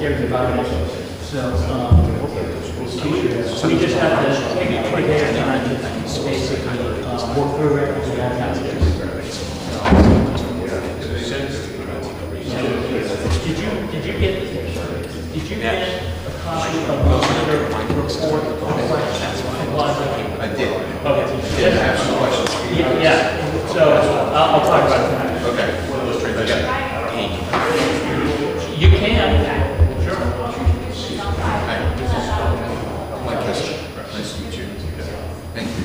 there's evaluation. So, we just have to take a day at a time to basically work through it and that kind of stuff. Did you get a copy of the report? I did. Okay. I have some questions. Yeah, so I'll talk about it tonight. Okay. You can. Sure. Hi. Mike Kessler. Nice to meet you. Thank you.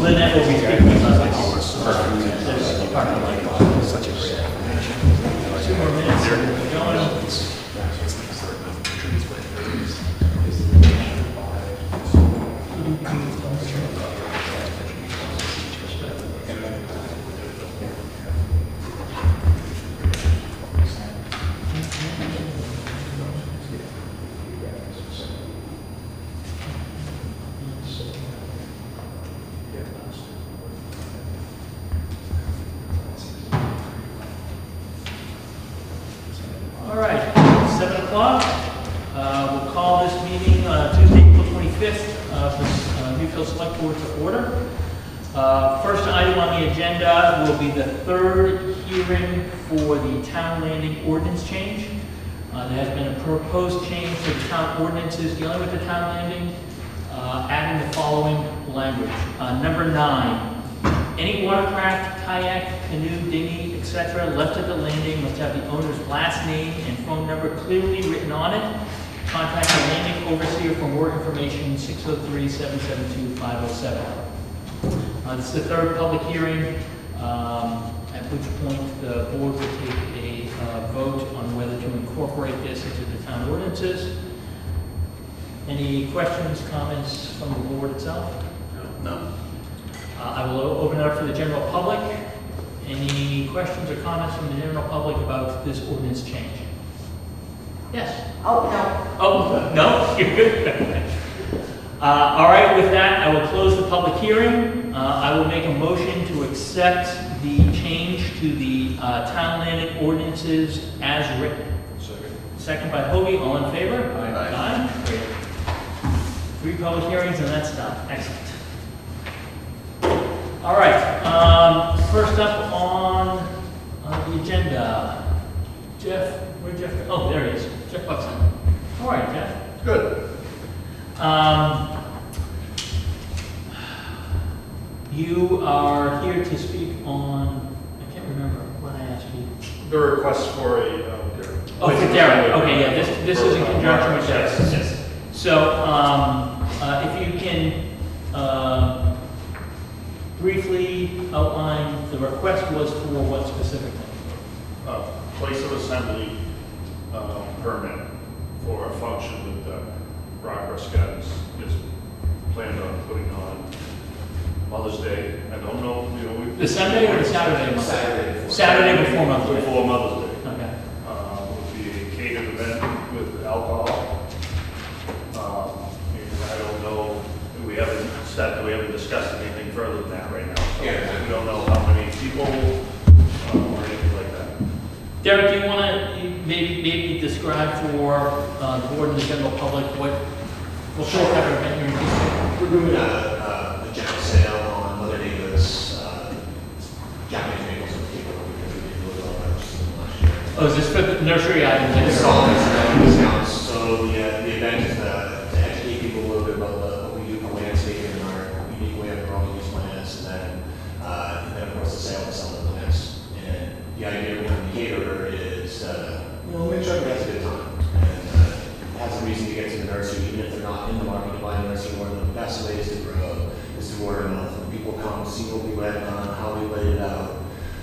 Lynette will be speaking about this. Such a great information. 2 more minutes. All right, 7 o'clock. We'll call this meeting Tuesday, April 25th of the Newfield Select Board to order. First item on the agenda will be the third hearing for the town landing ordinance change. There has been a proposed change to the town ordinances dealing with the town landing, adding the following language. Number 9. Any watercraft, kayak, canoe, dinghy, etc. left at the landing must have the owner's last name and phone number clearly written on it. Contact the landing overseer for more information, 603-772-507. This is the third public hearing, at which point the board will take a vote on whether to incorporate this into the town ordinances. Any questions, comments from the board itself? No. I will open it up for the general public. Any questions or comments from the general public about this ordinance change? Yes? Oh, no. Oh, no? You're good? All right, with that, I will close the public hearing. I will make a motion to accept the change to the town landing ordinances as written. Second by Hobie, all in favor? Aye. Great. 3 public hearings and that's done. Excellent. All right, first up on the agenda, Jeff, where'd Jeff go? Oh, there he is, Jeff Buxton. All right, Jeff. Good. You are here to speak on, I can't remember what I asked you. The request for a, Oh, for Darren, okay, yeah, this is in conjunction with Darren. Yes. So, if you can, briefly outline, the request was for what specifically? place of assembly permit for a function that Rockhurst Gardens is planned on putting on Mother's Day. I don't know, The Sunday or the Saturday? Saturday. Saturday before Mother's Day. before Mother's Day. Okay. Would be a catered event with alcohol. And I don't know, we haven't discussed anything further than that right now. So Yeah. we don't know how many people or anything like that. Derek, do you want to maybe describe for the board and the general public what sort of event you're anticipating? We're doing a general sale on Mother Nature's Japanese maples in particular because we did really well purchasing them last year. Oh, is this for the nursery items? And it's all discounts. So the event is to educate people a little bit about what we do for landscaping and our unique way of growing these plants, and then of course the sale of some of the plants. And the idea behind the caterer is, make sure everybody has a good time and has a reason to get to the nursery, even if they're not in the market to buy a nursery. One of the best ways to grow is to word of mouth. When people come, see what we went on, how we laid it out,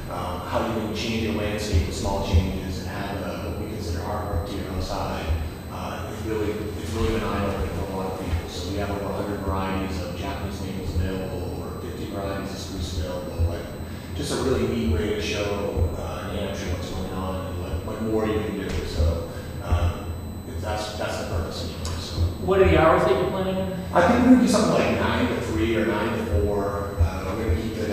how you can change your landscape with small changes and have what we consider artwork to your own side. It's really been eye-opening for a lot of people. So we have over 100 varieties of Japanese maples available, over 50 varieties of spruce available. Like, just a really neat way to show New Hampshire what's going on and what more you can do. So that's the purpose of it. So What are the hours that you're planning? I think we're going to do something like 9 to 3 or 9 to 4. We're going to keep it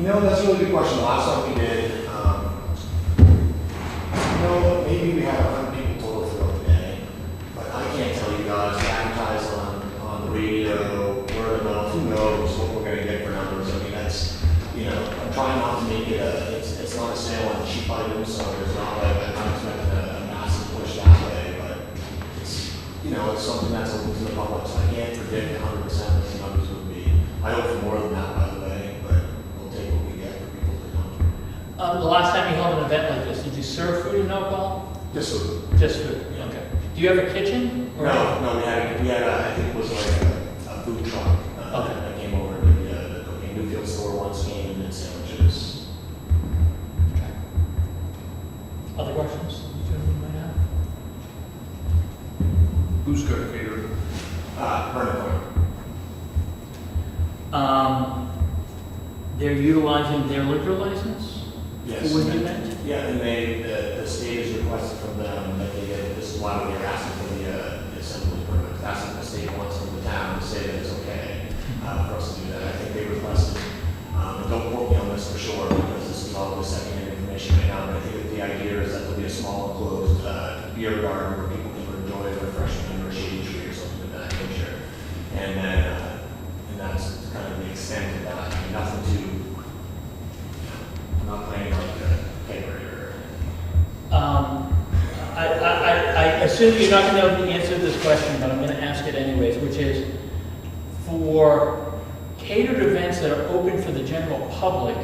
That's a really good question. The last time we did, maybe we had 100 people total throughout the day, but I can't tell you guys to advertise on the radio, word of mouth, who knows what we're going to get for numbers. I mean, that's, I'm trying not to make it it's not a sale on cheap items, so there's not like, I'm not expecting a massive push that way, but it's something that's open to the public, so I can't predict 100% what the numbers would be. I hope for more than that, by the way, but we'll take what we get for people to come. The last time you held an event like this, did you serve food and alcohol? Just food. Just food, okay. Do you have a kitchen? Or- No, we had I think it was like a food truck that came over to the cooking. Newfield store once came and did sandwiches. Okay. Other questions? You gentlemen might have? Who's going to cater? Burn They're utilizing their liquor license? Yes. For the event? Yeah, and the state has requested from them that they get, this is why we are asking for the assembly permit. That's what the state wants from the town to say that it's okay for us to do that. I think they requested, and don't quote me on this for sure because this is all the secondary information right now, but I think that the idea is that there'll be a small enclosed beer garden where people can enjoy a refreshment or a shady tree or something of that nature. And then, and that's kind of the extent of that. I mean, nothing too, I'm not playing like a kegerator. I assume you're not going to know the answer to this question, but I'm going to ask it anyways, which is, for catered events that are open for the general public,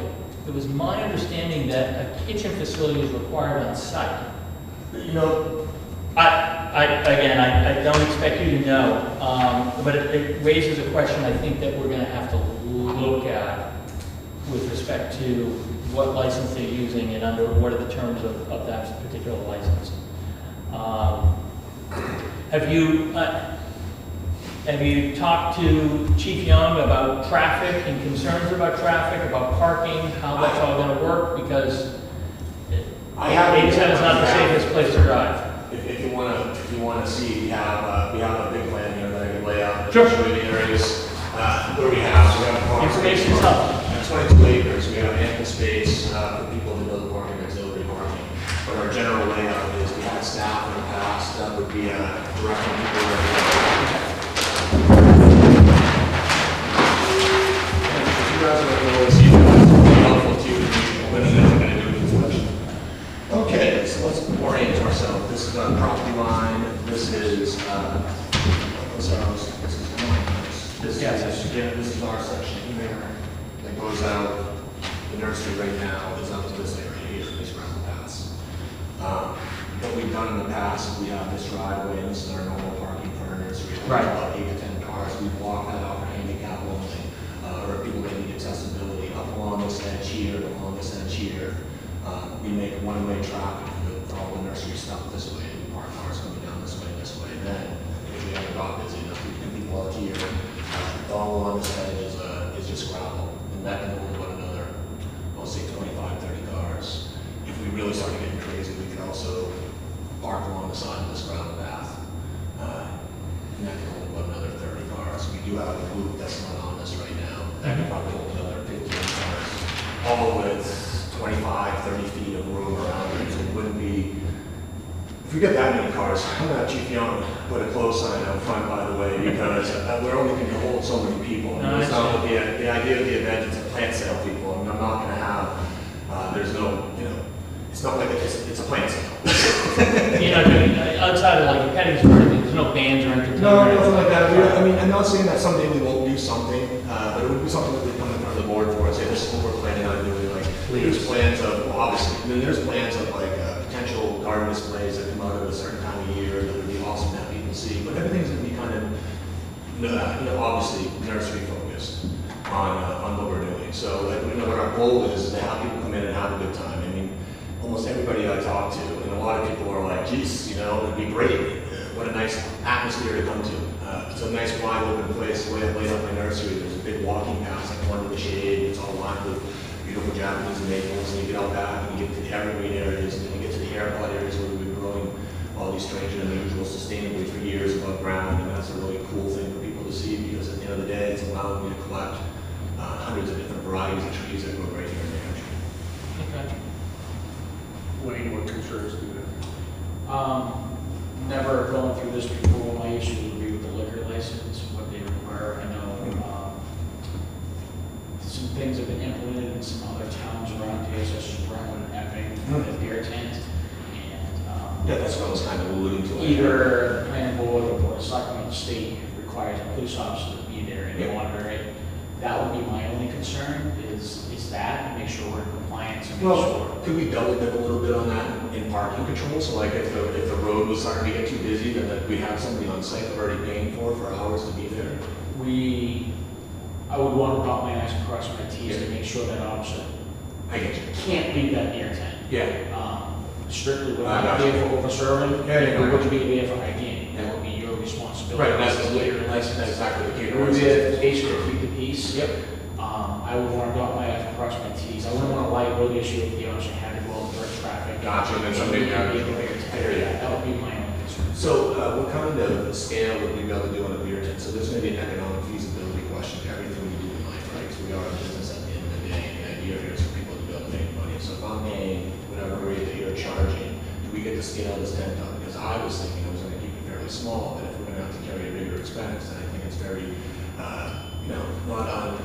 it was my understanding that a kitchen facility is required on site. I don't expect you to know, but it raises a question I think that we're going to have to look at with respect to what license they're using and under what are the terms of that particular license. Have you talked to Chief Young about traffic and concerns about traffic, about parking, how that's all going to work? Because Bateson is not the safest place to drive. If you want to see, we have a big plan here that I can lay out. Sure. Show you the areas where we have. So we have parking. Information is helpful. 22 acres. We have ample space for people to build parking, auxiliary parking. But our general layout is we had staff in the past that would be directing people where they go. If you guys are going to see that, it's helpful to when they're going to do construction. Okay, so let's orient ourselves. This is our property line. This is this is our section here that goes out. The nursery right now is up to this area here, these gravel paths. What we've done in the past, we have this driveway, and this is our normal parking for our nursery. Right. About 8 to 10 cars. We walk that out for handicap only, or people that need accessibility up along this edge here, along this edge here. We make one-way traffic for all the nursery stuff this way, and park cars coming down this way, and then if we have a dog busy enough, we can people out here. All along this edge is just gravel, and that can hold about another, I'll say 25, 30 cars. If we really started getting crazy, we could also park along the side of this gravel path, and that can hold about another 30 cars. We do have a loop that's not on this right now. That can probably hold another 15 cars, all with 25, 30 feet of room around it. So it wouldn't be, if we get that many cars, I'm going to have Chief Young put a close sign out front, by the way, because we're only going to hold so many people. And it's not the idea of the event is to plant sale people. I mean, I'm not going to have, there's no, it's not like it's a plant sale. Outside of like a petting store, there's no bands or entertainment. No, nothing like that. I mean, I'm not saying that someday we won't do something, but it would be something that we come in front of the board for and say, this is what we're planning on doing. Like, there's plans of, well, obviously, and then there's plans of like potential garden displays that come out at a certain time of year that would be awesome to have people see. But everything's going to be kind of, obviously nursery focused on what we're doing. So, like, what our goal is to have people come in and have a good time. I mean, almost everybody I talk to, and a lot of people are like, geez, it'd be great. What a nice atmosphere to come to. It's a nice wide open place. The way I laid out my nursery, there's a big walking path, like one in the shade. It's all lined with beautiful Japanese maples, and you get out back and you get to the evergreen areas, and then you get to the haircut areas where we've been growing all these strange and unusual sustainably for years above ground. And that's a really cool thing for people to see, because at the end of the day, it's allowing me to collect hundreds of different varieties of trees that grow right here in New Hampshire. Okay. Wayne, what concerns do you have? Never going through this before, my issue would be with the liquor license, what they require. I know, some things have been implemented in some other towns around here, such as Brentwood and Epping, the beer tent. And, Yeah, that's what I was kind of alluding to. either the planning board or board of selectmen, the state requires a police officer to be there and Yep. monitor it. That would be my only concern, is that, and make sure we're in compliance and make Well, sure. could we double dip a little bit on that in parking control? So like if the road was starting to get too busy, then that we have somebody on site that already paying for hours to be there? I would want to dot my i's and cross my t's to make sure that officer I get you. can't leave that beer tent. Yeah. Strictly, we're I not got there you. for over serving, Yeah, yeah, we yeah. wouldn't be there for hygiene, that would be your responsibility. Right, and that's the liquor license, that's exactly the case. We're there basically to keep the peace. Yep. I would want to dot my i's and cross my t's, I wouldn't want a liability issue if the officer had to go out and direct traffic. Gotcha, and then somebody had to- I hear that, that would be my only concern. So what kind of scale would we be able to do on a beer tent? So there's going to be an economic feasibility question to everything we do in life, right? Because we are a business at the end of the day, and the idea here is for people to be able to make money. So if I'm paying whatever rate that you're charging, do we get to scale this tent up? Because I was thinking I was going to keep it fairly small, but if we're going to have to carry a bigger expense, then I think it's very, not on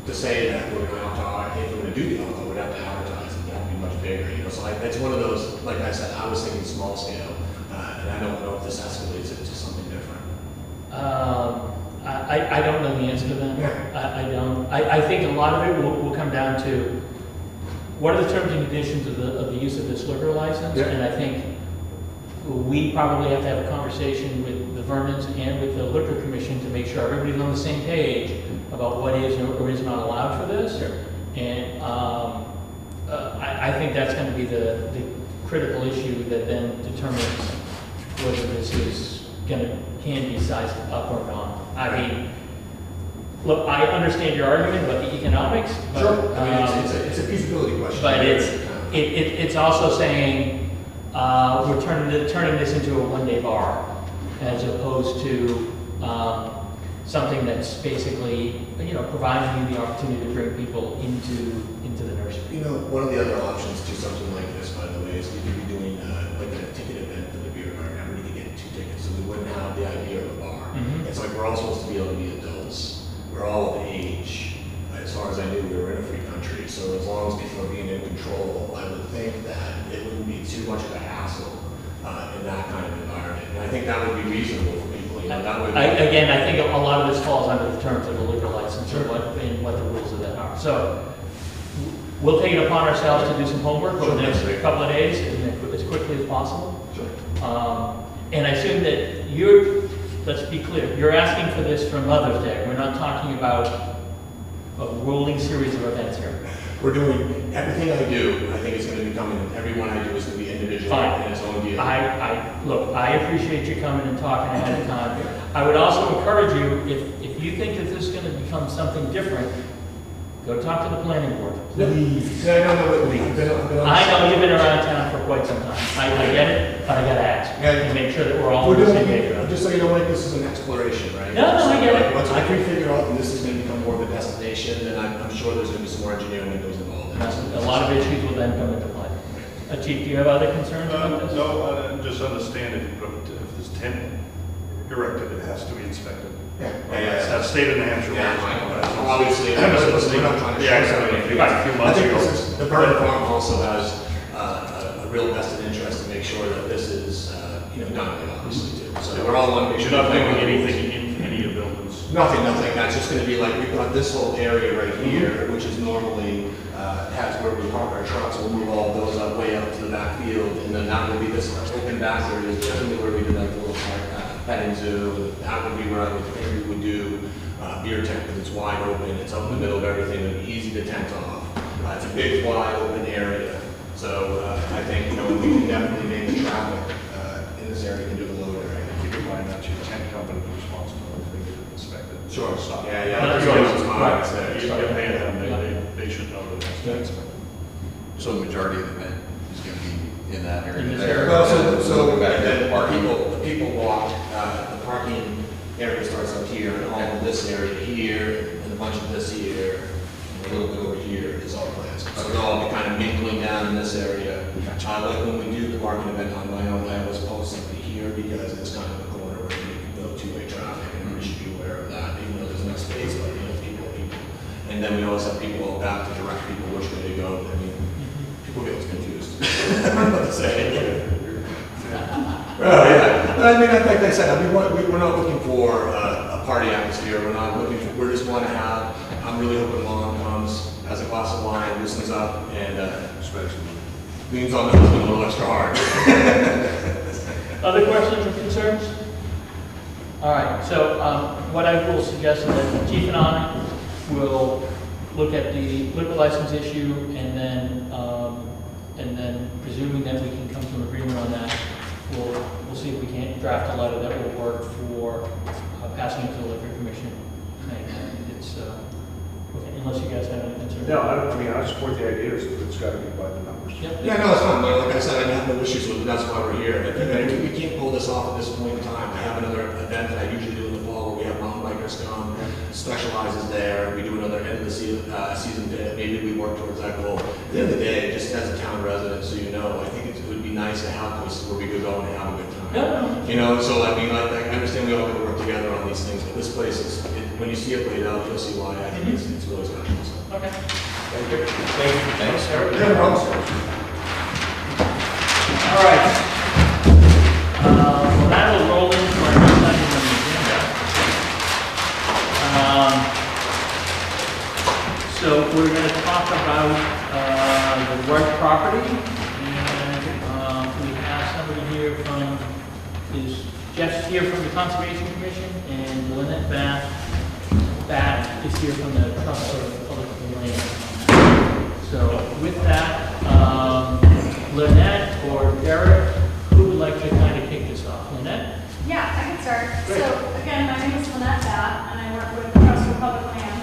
to say that we're going to have to, if we're going to do the alcohol, we'd have to advertise it, that'd be much bigger, So it's one of those, like I said, I was thinking small scale, and I don't know if this escalates it to something different. I don't know the answer to that. Yeah. I don't. I think a lot of it will come down to what are the terms and conditions of the use of this liquor license? Yeah. And I think we probably have to have a conversation with the Vernons and with the Liquor Commission to make sure everybody's on the same page about what is or is not allowed for this. Yeah. And I think that's going to be the critical issue that then determines whether this is can be sized up or not. I mean, look, I understand your argument about the economics. But, Sure. I mean, it's a feasibility question. but it's also saying we're turning this into a one-day bar as opposed to something that's basically providing you the opportunity to bring people into the nursery. One of the other options to something like this, by the way, is we could be doing like a ticket event for the beer garden. Everybody could get 2 tickets, so we wouldn't have the idea of a bar. Mhm. It's like we're all supposed to be able to be adults. We're all of age. As far as I knew, we were in a free country, so as long as people are being in control, I would think that it wouldn't be too much of a hassle in that kind of environment. And I think that would be reasonable for people. That would. Again, I think a lot of this falls under the terms of the liquor license and what the rules of that are. So we'll take it upon ourselves to do some homework over the next couple of days and as quickly as possible. Sure. And I assume that let's be clear, you're asking for this for Mother's Day. We're not talking about a rolling series of events here. We're doing everything I do. I think it's going to be coming. Every one I do is going to be individual Fine. in its own deal. Look, I appreciate you coming and talking ahead of time. I would also encourage you, if you think that this is going to become something different, go talk to the planning board. Please. I don't know what we've been on. I know you've been around town for quite some time. I get it, but I gotta ask Yeah. and make sure that we're all We're on the doing, same page. just so you know, like, this is an exploration, right? No, I get it. Once we figure out that this is going to become more of a destination, then I'm sure there's going to be some more engineering that goes involved in it. A lot of issues will then come into play. Chief, do you have other concerns about this? No, just understand if this tent erected, it has to be inspected. Yeah. That's state of New Hampshire. Yeah, obviously, we're not trying to Yeah, show exactly. something. Right, a few I months think ago. this is, the Vernon Farm also has a real vested interest to make sure that this is, done right, obviously, too. So we're all on, make sure. You're not thinking anything in any of the buildings? Nothing. That's just gonna be like, we've got this whole area right here, which is normally, has where we park our trucks, we'll move all those up, way up to the back field, and then that will be this open back area, is generally where we do like the little petting zoo, and that would be where I would think we would do beer tent, because it's wide open, it's up in the middle of everything, and easy to tent off. It's a big, wide open area, so I think, we can definitely make the traffic in this area can do the load area. Keep in mind that your tent company is responsible if they get it inspected. Sure. Stop. Yeah. That's Sure. right. It's fine. Right. It's there. You get paid them, they should know that it has to be inspected. So the majority of the event is going to be in that area In this there. area. Well, so Go back to the the parking. people walk, the parking area starts up here, and all of this area here, and a bunch of this here, development plans. So they'll all be kind of mingling down in this area. Like when we do the market event on my own, I always post something here because it's kind of a corner where you can go two-way traffic, and we should be aware of that, even though there's no space, but people are people. And then we always have people back to direct people which way to go. I mean, people get confused. I'm about to say. Oh, yeah. But I mean, like I said, I mean, we're not looking for a party atmosphere. We're not looking for, we just want to have, I'm really hoping mom comes, has a glass of wine, listens up, and leans on the husband a little extra hard. Other questions or concerns? All right, so what I will suggest is that the chief and I will look at the liquor license issue, and then presuming that we can come to an agreement on that, we'll see if we can't draft a letter that will work for passing it to the liquor commission. It's okay, unless you guys have any concerns. No, I mean, I support the ideas, but it's got to be by the numbers. Yep. Yeah, no, it's fine. Like I said, I have no issues with it. That's why we're here. If we can't pull this off at this point in time, I have another event that I usually do in the fall where we have mountain bikers come, specializes there. We do another end of the season fit. Maybe we work towards that goal. At the end of the day, just as a town resident, so you know, I think it would be nice to have places where we could go and have a good time. Yeah. You know, so I mean, like, I understand we all got to work together on these things, but this place is, when you see it laid out, you'll see why. I think it's really special. So. Okay. Thank you. Thanks. Yeah, no problem. All right. Well, that will roll into our next item on the agenda. So we're going to talk about the Wright property, and we have somebody here from, Jeff's here from the Conservation Commission, and Lynette Bath is here from the Trust for Public Land. So with that, Lynette or Derek, who would like to kind of kick this off? Lynette? Yeah, I can start. So again, my name is Lynette Batt, and I work with Trust for Public Land.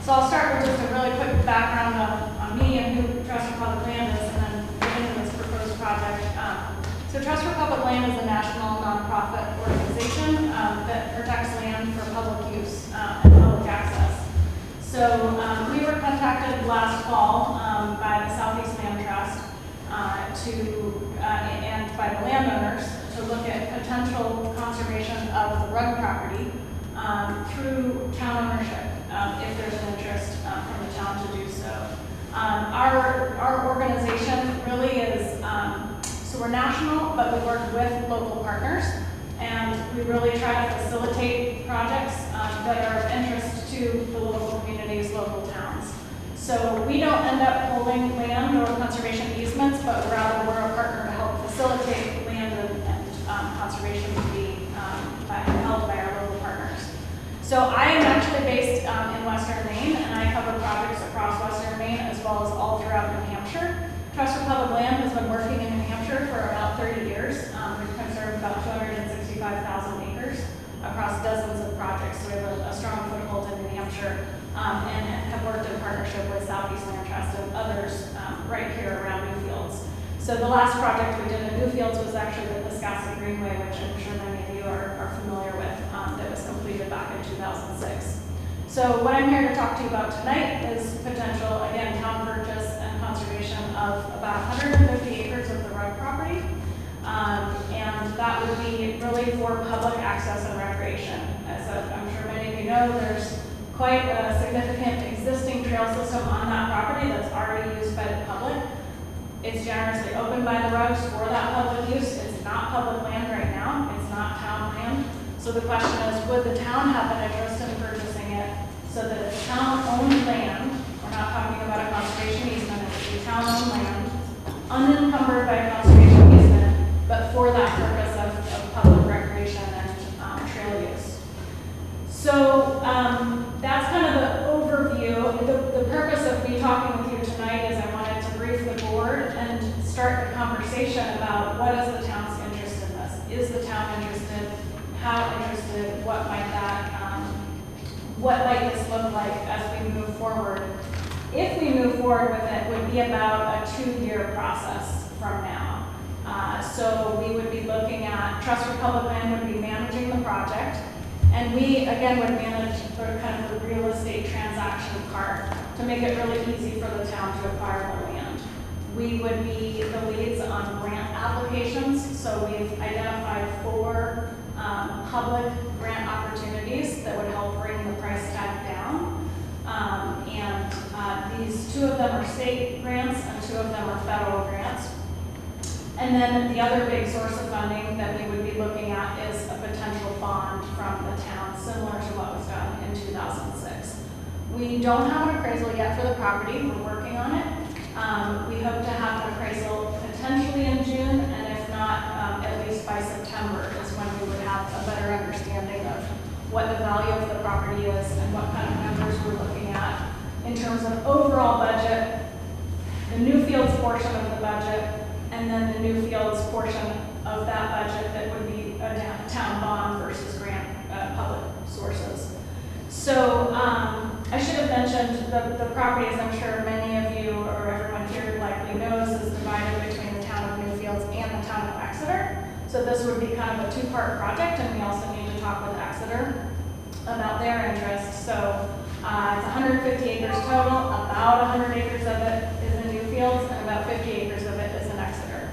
So I'll start with just a really quick background on me and who Trust for Public Land is, and then get into this proposed project. So Trust for Public Land is a national nonprofit organization that protects land for public use and public access. So we were contacted last fall by the Southeast Land Trust and by the landowners to look at potential conservation of the Rugg property through town ownership, if there's an interest from the town to do so. Our organization really is, so we're national, but we work with local partners, and we really try to facilitate projects that are of interest to the local communities, local towns. So we don't end up holding land or conservation easements, but rather we're a partner to help facilitate land and conservation to be held by our local partners. So I am actually based in Western Maine, and I cover projects across Western Maine as well as all throughout New Hampshire. Trust for Public Land has been working in New Hampshire for about 30 years. We've conserved about 265,000 acres across dozens of projects. So we have a strong foothold in New Hampshire and have worked in partnership with Southeast Land Trust and others right here around Newfields. So the last project we did in Newfields was actually the Piscasset Greenway, which I'm sure many of you are familiar with, that was completed back in 2006. So what I'm here to talk to you about tonight is potential, again, town purchase and conservation of about 150 acres of the Rugg property. And that would be really for public access and recreation. As I'm sure many of you know, there's quite a significant existing trail system on that property that's already used by the public. It's generously opened by the Ruggs for that public use. It's not public land right now. It's not town land. So the question is, would the town have an interest in purchasing it so that it's town-owned land? We're not talking about a conservation easement. It would be town-owned land, unencumbered by a conservation easement, but for that purpose of public recreation and trail use. So that's kind of the overview. The purpose of me talking with you tonight is I wanted to brief the board and start the conversation about what is the town's interest in this. Is the town interested? How interested? What might this look like as we move forward? If we move forward with it, it would be about a 2-year process from now. So we would be looking at, Trust for Public Land would be managing the project, and we, again, would manage kind of the real estate transaction part to to make it really easy for the town to acquire the land. We would be the leads on grant applications, so we've identified 4 public grant opportunities that would help bring the price tag down. These 2 of them are state grants and 2 of them are federal grants. And then the other big source of funding that we would be looking at is a potential bond from the town, similar to what was done in 2006. We don't have an appraisal yet for the property. We're working on it. We hope to have an appraisal potentially in June, and if not, at least by September is when we would have a better understanding of what the value of the property is and what kind of numbers we're looking at in terms of overall budget, the new fields portion of the budget, and then the new fields portion of that budget that would be a town bond versus grant public sources. So I should have mentioned the property, as I'm sure many of you or everyone here likely knows, is divided between the town of Newfields and the town of Exeter. So this would be kind of a 2-part project, and we also need to talk with Exeter about their interest. So it's 150 acres total, about 100 acres of it is in Newfields, and about 50 acres of it is in Exeter.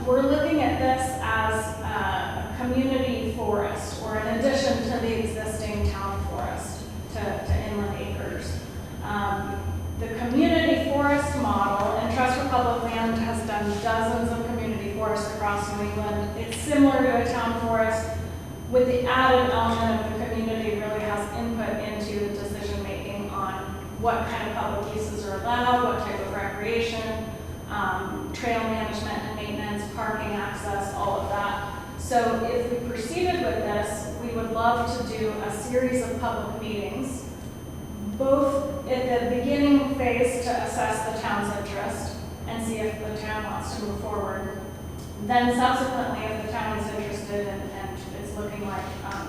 We're looking at this as a community forest, or in addition to the existing town forest, to inland acres. The community forest model, and Trust for Public Land has done dozens of community forests across New England. It's similar to a town forest, with the added element of the community really has input into the decision making on what kind of public uses are allowed, what type of recreation, trail management and maintenance, parking access, all of that. So if we proceeded with this, we would love to do a series of public meetings, both at the beginning phase to assess the town's interest and see if the town wants to move forward. Then subsequently, if the town is interested and it's looking like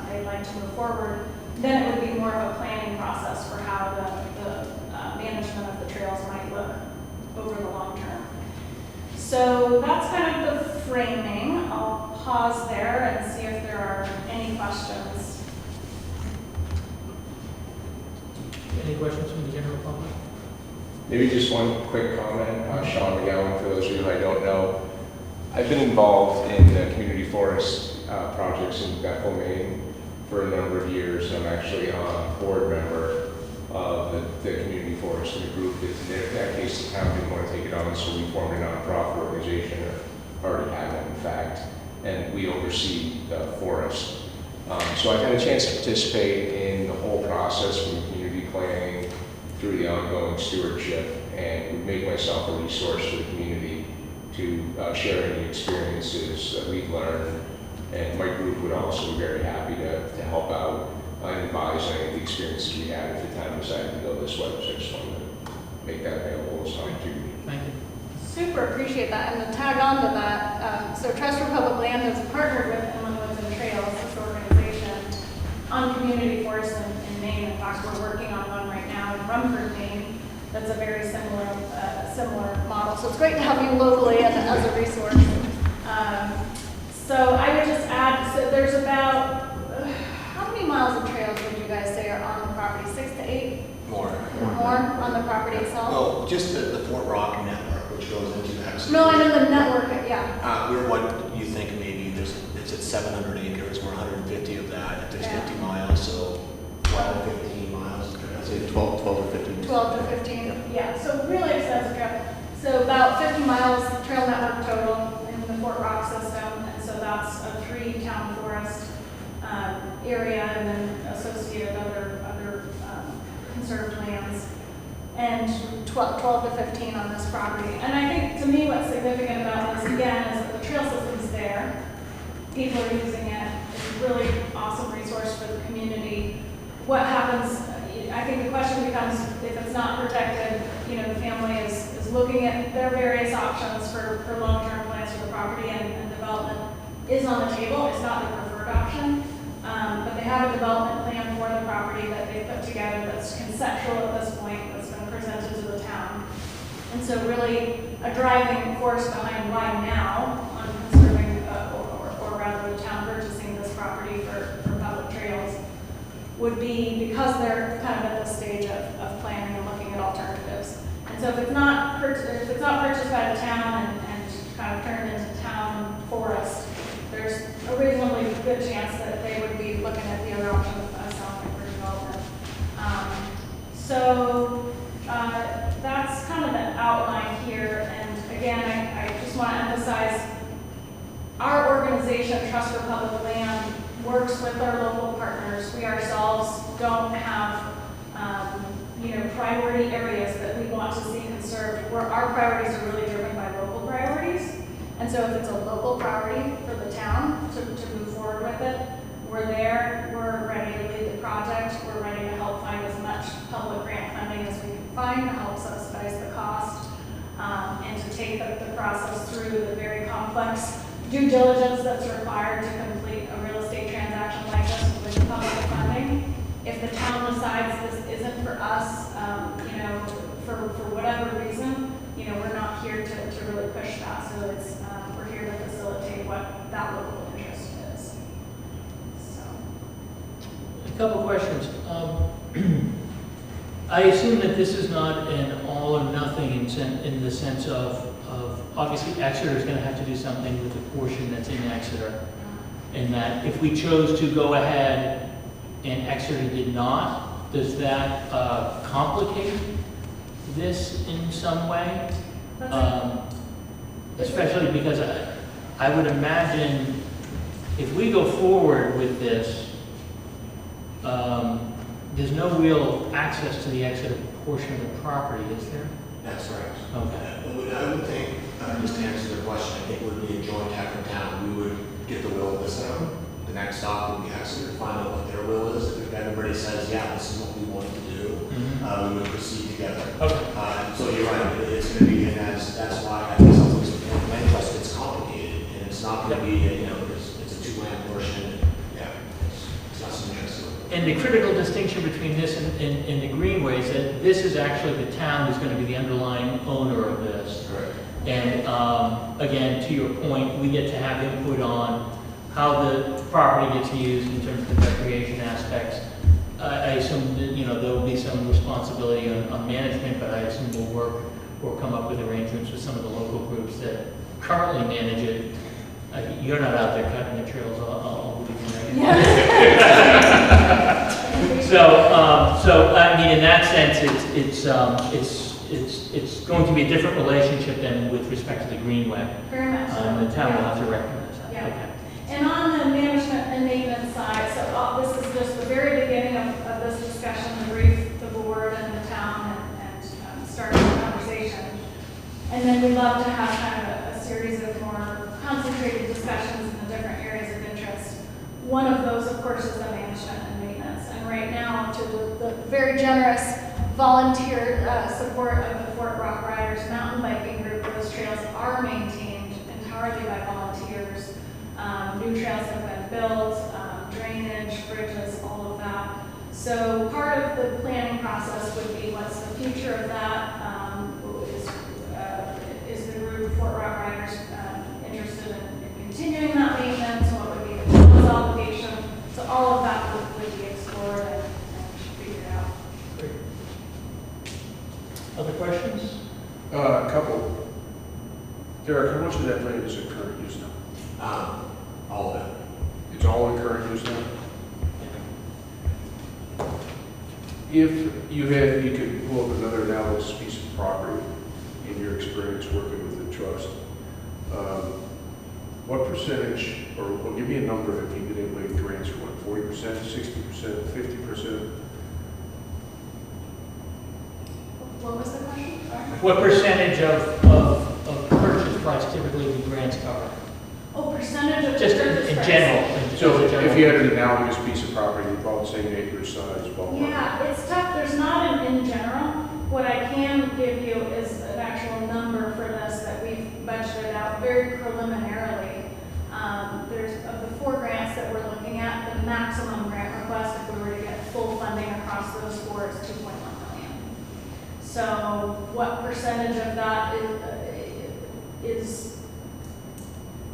they'd like to move forward, then it would be more of a planning process for how the management of the trails might look over the long term. So that's kind of the framing. I'll pause there and see if there are any questions. Any questions from the general public? Maybe just one quick comment. Sean McGowan, for those of you who I don't know. I've been involved in the community forest projects in Bethel, Maine for a number of years. I'm actually a board member of the community forest in the group. In that case, the town didn't want to take it on, so we formed a nonprofit organization, or already have it in fact, and we oversee the forest. So I've had a chance to participate in the whole process from community planning through the ongoing stewardship, and would make myself a resource for the community to share any experiences that we've learned. And my group would also be very happy to help out and advise any of the experiences we had if the town decided to go this way. So I just wanted to make that available as an opportunity. Thank you. Super appreciate that. And to tag on to that, so Trust for Public Land has partnered with Inland Woods and Trails, this organization, on community forests in Maine. In fact, we're working on one right now in Rumford, Maine, that's a very similar model. So it's great to have you locally as a resource. So I would just add, so there's about, how many miles of trails would you guys say are on the property? 6 to 8? More. More on the property itself? Well, just the Fort Rock network, which goes into that. No, I know the network, yeah. We're what you think maybe it's at 700 acres, we're 150 of that. If there's Yeah. 50 miles, so 12, 15 miles. I'd say 12 to 15. 12 to 15, yeah, so really extensive trail. So about 50 miles trail network total in the Fort Rock system, and so that's a 3-town forest area, and then associated other conserved lands, and 12 to 15 on this property. And I think, to me, what's significant about this, again, is that the trail system's there. People are using it. It's a really awesome resource for the community. What happens, I think the question becomes, if it's not protected, the family is looking at their various options for long-term plans for the property, and development is on the table. It's not the preferred option. But they have a development plan for the property that they put together that's conceptual at this point, that's been presented to the town. And so really a driving force behind why now on conserving, or rather the town purchasing this property for public trails would be because they're kind of at the stage of planning and And so if it's not purchased by the town and kind of turned into town forest, there's a reasonably good chance that they would be looking at the other option of selling it for development. So that's kind of the outline here. And again, I just want to emphasize our organization, Trust for Public Land, works with our local partners. We ourselves don't have priority areas that we want to see conserved, where our priorities are really driven by local priorities. And so if it's a local priority for the town to move forward with it, we're there, we're ready to lead the project, we're ready to help find as much public grant funding as we can find to help subsidize the cost, and to take the process through the very complex due diligence that's required to complete a real estate transaction like this with public funding. If the town decides this isn't for us, for whatever reason, we're not here to really push that. So it's we're here to facilitate what that local interest is. So. A couple questions. I assume that this is not an all or nothing in the sense of obviously Exeter is going to have to do something with the portion that's in Exeter, and that if we chose to go ahead and Exeter did not, does that complicate this in some way? Especially because I would imagine if we go forward with this, there's no real access to the Exeter portion of the property, is there? That's right. Okay. I would think, just to answer the question, I think it would be a joint effort town. We would get the will of this town. The next stop would be Exeter to find out what their will is. If everybody says, yeah, this is what we want to do, we would proceed together. Okay. So you're right, it's going to be, and that's why I think something's important. Land trust, it's complicated, and it's not going to be, it's a two-land portion. Yeah, it's not so interesting. And the critical distinction between this and the Greenway is that this is actually the town who's going to be the underlying owner of this. Correct. And again, to your point, we get to have input on how the property gets used in terms of the recreation aspects. I assume that, there will be some responsibility on management, but I assume we'll work or come up with arrangements with some of the local groups that currently manage it. You're not out there cutting the trails, I'll believe you. So I mean, in that sense, it's going to be a different relationship than with respect to the Greenway. Very much so. The town will have to recognize that. Yeah. Okay. And on the management and maintenance side, so this is just the very beginning of this discussion, to brief the board and the town and start the conversation. And then we'd love to have kind of a series of more concentrated discussions in the different areas of interest. One of those, of course, is the management and maintenance. And right now, to the very generous volunteer support of the Fort Rock Riders mountain biking group, those trails are maintained entirely by volunteers. New trails have been built, drainage, bridges, all of that. So part of the planning process would be what's the future of that? Is the group Fort Rock Riders interested in continuing that maintenance? What would be the town's obligation? So all of that would be explored and figured out. Great. Other questions? A couple. Derek, how much of that land is in current use now? All of it. It's all in current use now? If you could pull up another analogous piece of property in your experience working with the trust, what percentage, or give me a number if you've been able to get grants for what, 40%, 60%, 50%? What was the question? Sorry. What percentage of purchase price typically do grants cover? Oh, percentage of Just the purchase in price. general. So if you had an analogous piece of property, about the same acreage size, ballpark. Yeah, it's tough. There's not an in general. What I can give you is an actual number for this that we've budgeted out very preliminarily. There's of the 4 grants that we're looking at, the maximum grant request, if we were to get full funding across those 4, is $2.1 million. So what percentage of that is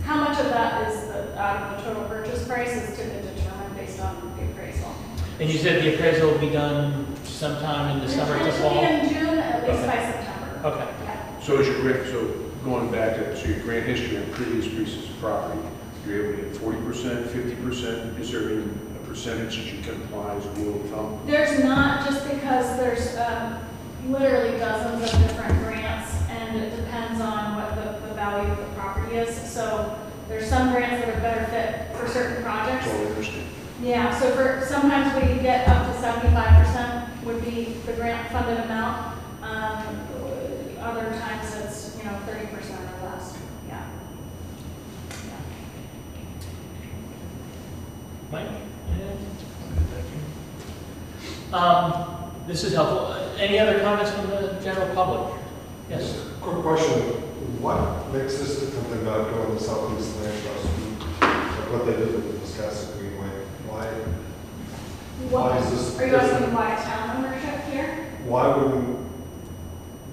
how much of that is out of the total purchase price is to be determined based on the appraisal. And you said the appraisal will be done sometime in the summer to fall? Potentially in June, at least by September. Okay. Yeah. So is your grant, so going back to, so your grant history on previous pieces of property, you're able to get 40%, 50%? Is there any a percentage that you can apply as a rule of thumb? There's not, just because there's literally dozens of different grants, and it depends on what the value of the property is. So there's some grants that are better fit for certain projects. Totally understand. Yeah, so for, sometimes we get up to 75% would be the grant funded amount. Other times it's, 30% or less, yeah. Mike? This is helpful. Any other comments from the general public? Yes. Quick question, what makes this different than going to Southeast Land Trust? Like what they did with the Wisconsin Greenway? Why is this Are you asking different? why town ownership here? Why wouldn't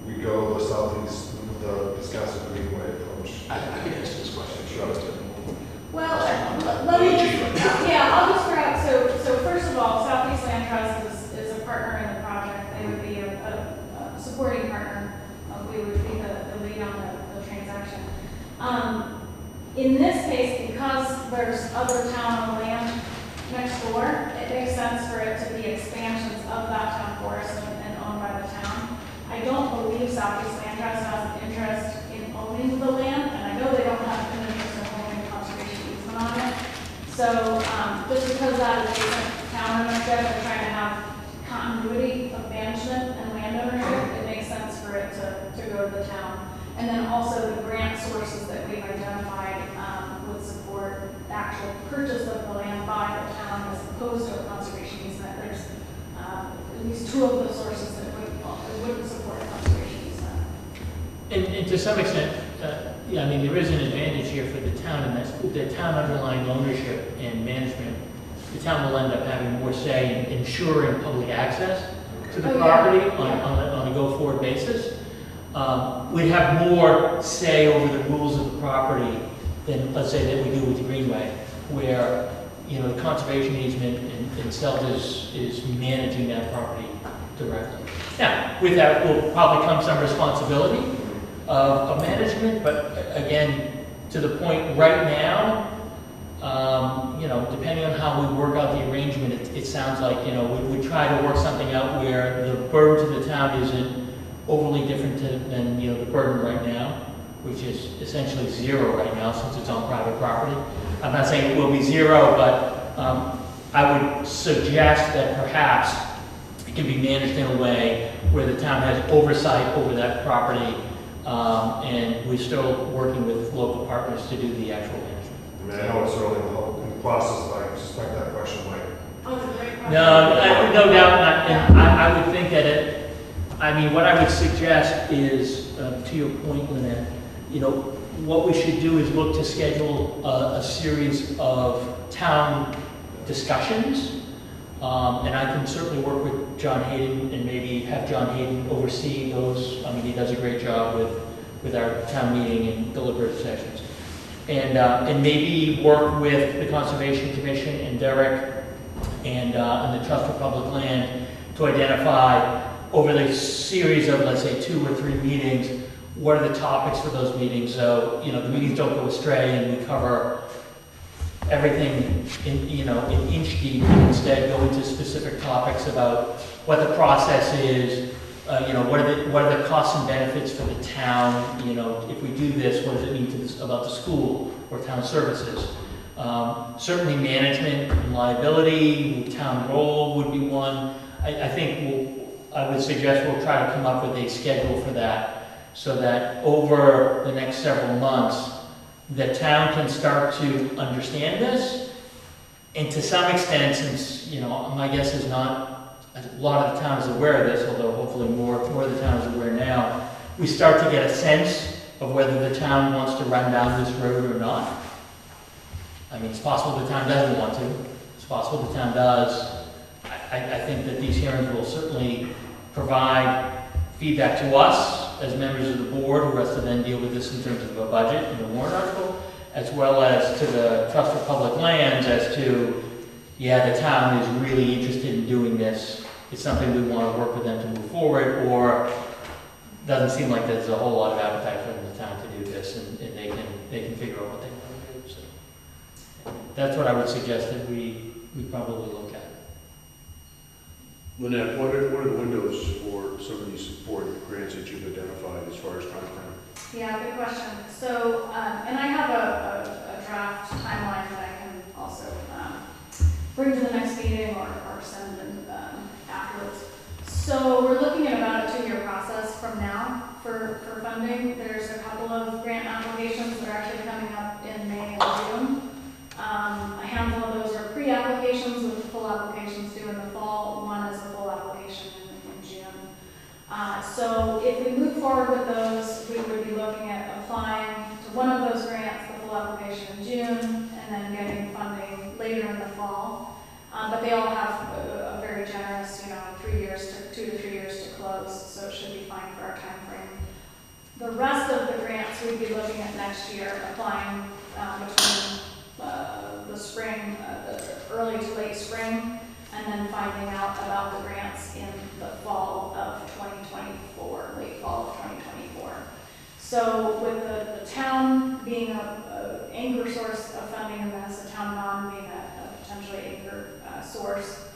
we go the Southeast, the Wisconsin Greenway approach? I can answer this question. Sure. Well, let me just, I'll just throw out, so first of all, Southeast Land Trust is a partner in the project. They would be a supporting partner. We would be the lead on the transaction. In this case, because there's other town land next door, it makes sense for it to be expansions of that town forest and owned by the town. I don't believe Southeast Land Trust has an interest in owning the land, and I know they don't have an interest in holding conservation easement on it. So just because that is a town ownership and trying to have continuity of management and land ownership, it makes sense for it to go to the town. And then also the grant sources that we've identified would support the actual purchase of the land by the town as opposed to a conservation easement. There's at least two of the sources that wouldn't support a conservation easement. And to some extent, there is an advantage here for the town in that the town underlying ownership and management, the town will end up having more say in ensuring public access to the property on a go-forward basis. We'd have more say over the rules of the property than, let's say, that we do with the Greenway, where, the conservation easement and Seldes is managing that property directly. Now, with that will probably come some responsibility of management, but again, to the point right now, depending on how we work out the arrangement, it sounds like, we try to work something out where the burden to the town isn't overly different than, the burden right now, which is essentially zero right now since it's on private property. I'm not saying it will be zero, but I would suggest that perhaps it can be managed in a way where the town has oversight over that property, and we're still working with local partners to do the actual management. I know it's early in the process, but I suspect that question might. Oh, it's a great question. No doubt not. And I would think that what I would suggest is, to your point, Lynette, what we should do is look to schedule a series of town discussions. And I can certainly work with John Hayden and maybe have John Hayden oversee those. He does a great job with our town meeting and deliberative sessions. And maybe work with the Conservation Commission and Derek and the Trust for Public Land to identify over the series of, let's say, 2 or 3 meetings, what are the topics for those meetings? So, the meetings don't go astray and we cover everything in inch deep, and instead go into specific topics about what the process is, what are the costs and benefits for the town, if we do this, what does it mean about the school or town services? Certainly management and liability, town role would be one. I would suggest we'll try to come up with a schedule for that so that over the next several months, the town can start to understand this. And to some extent, since, my guess is not, a lot of the town is aware of this, although hopefully more of the town is aware now, we start to get a sense of whether the town wants to run down this road or not. It's possible the town doesn't want to. It's possible the town does. I think that these hearings will certainly provide feedback to us as members of the board, who has to then deal with this in terms of a budget and a warrant article, as well as to the Trust for Public Lands as to, the town is really interested in doing this. It's something we want to work with them to move forward, or doesn't seem like there's a whole lot of appetite for the town to do this, and they can figure out what they want to do, so. That's what I would suggest that we probably look at. Lynette, what are the windows for some of these support grants that you've identified as far as time frame? Yeah, good question. So, and I have a draft timeline that I can also bring to the next meeting or send them afterwards. So we're looking at about a 2-year process from now for funding. There's a couple of grant applications that are actually coming up in May and June. A handful of those are pre-applications with the full applications due in the fall. One is a full application in June. So if we move forward with those, we would be looking at applying to one of those grants, the full application in June, and then getting funding later in the fall. But they all have a very generous, 2 to 3 years to close, so it should be fine for our time frame. The rest of the grants we'd be looking at next year, applying between the spring, the early to late spring, and then finding out about the grants in the fall of 2024, late fall of 2024. So with the town being a anchor source of funding in this, the town bond being a potentially anchor source,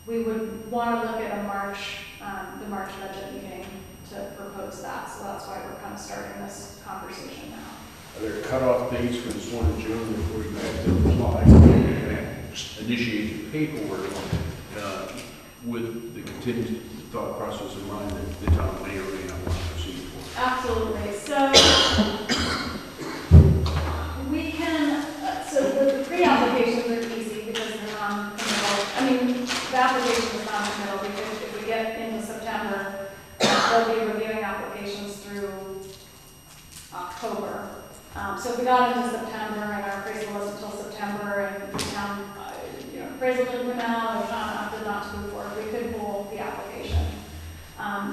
we would want to look at the March budget meeting to propose that. So that's why we're kind of starting this conversation now. Are there cutoff dates for this one in June before you have to apply and initiate the paperwork with the continued thought process in mind that the town may or may not want to proceed for? Absolutely. So we can, so the pre-applications are easy because they're non-committal. I mean, the application is non-committal because if we get into September, they'll be reviewing applications through October. So if we got into September and our appraisal wasn't until September and the town, appraisal didn't come out, or town opted not to move forward, we could pull the application.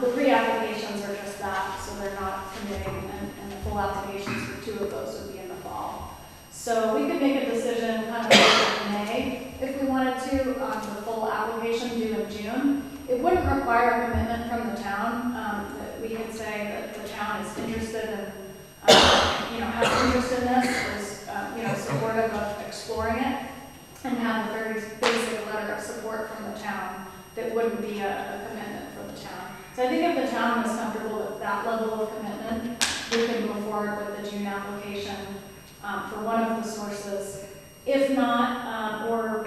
The pre-applications are just that, so they're not committing, and the full applications for 2 of those would be in the fall. So we could make a decision kind of in May if we wanted to on the full application due in June. It wouldn't require a commitment from the town. That we could say that the town is interested in have interest in this, is, supportive of exploring it, and have a very basic letter of support from the town that wouldn't be a commitment for the town. So I think if the town is comfortable with that level of commitment, we can move forward with the June application for one of the sources. If not, or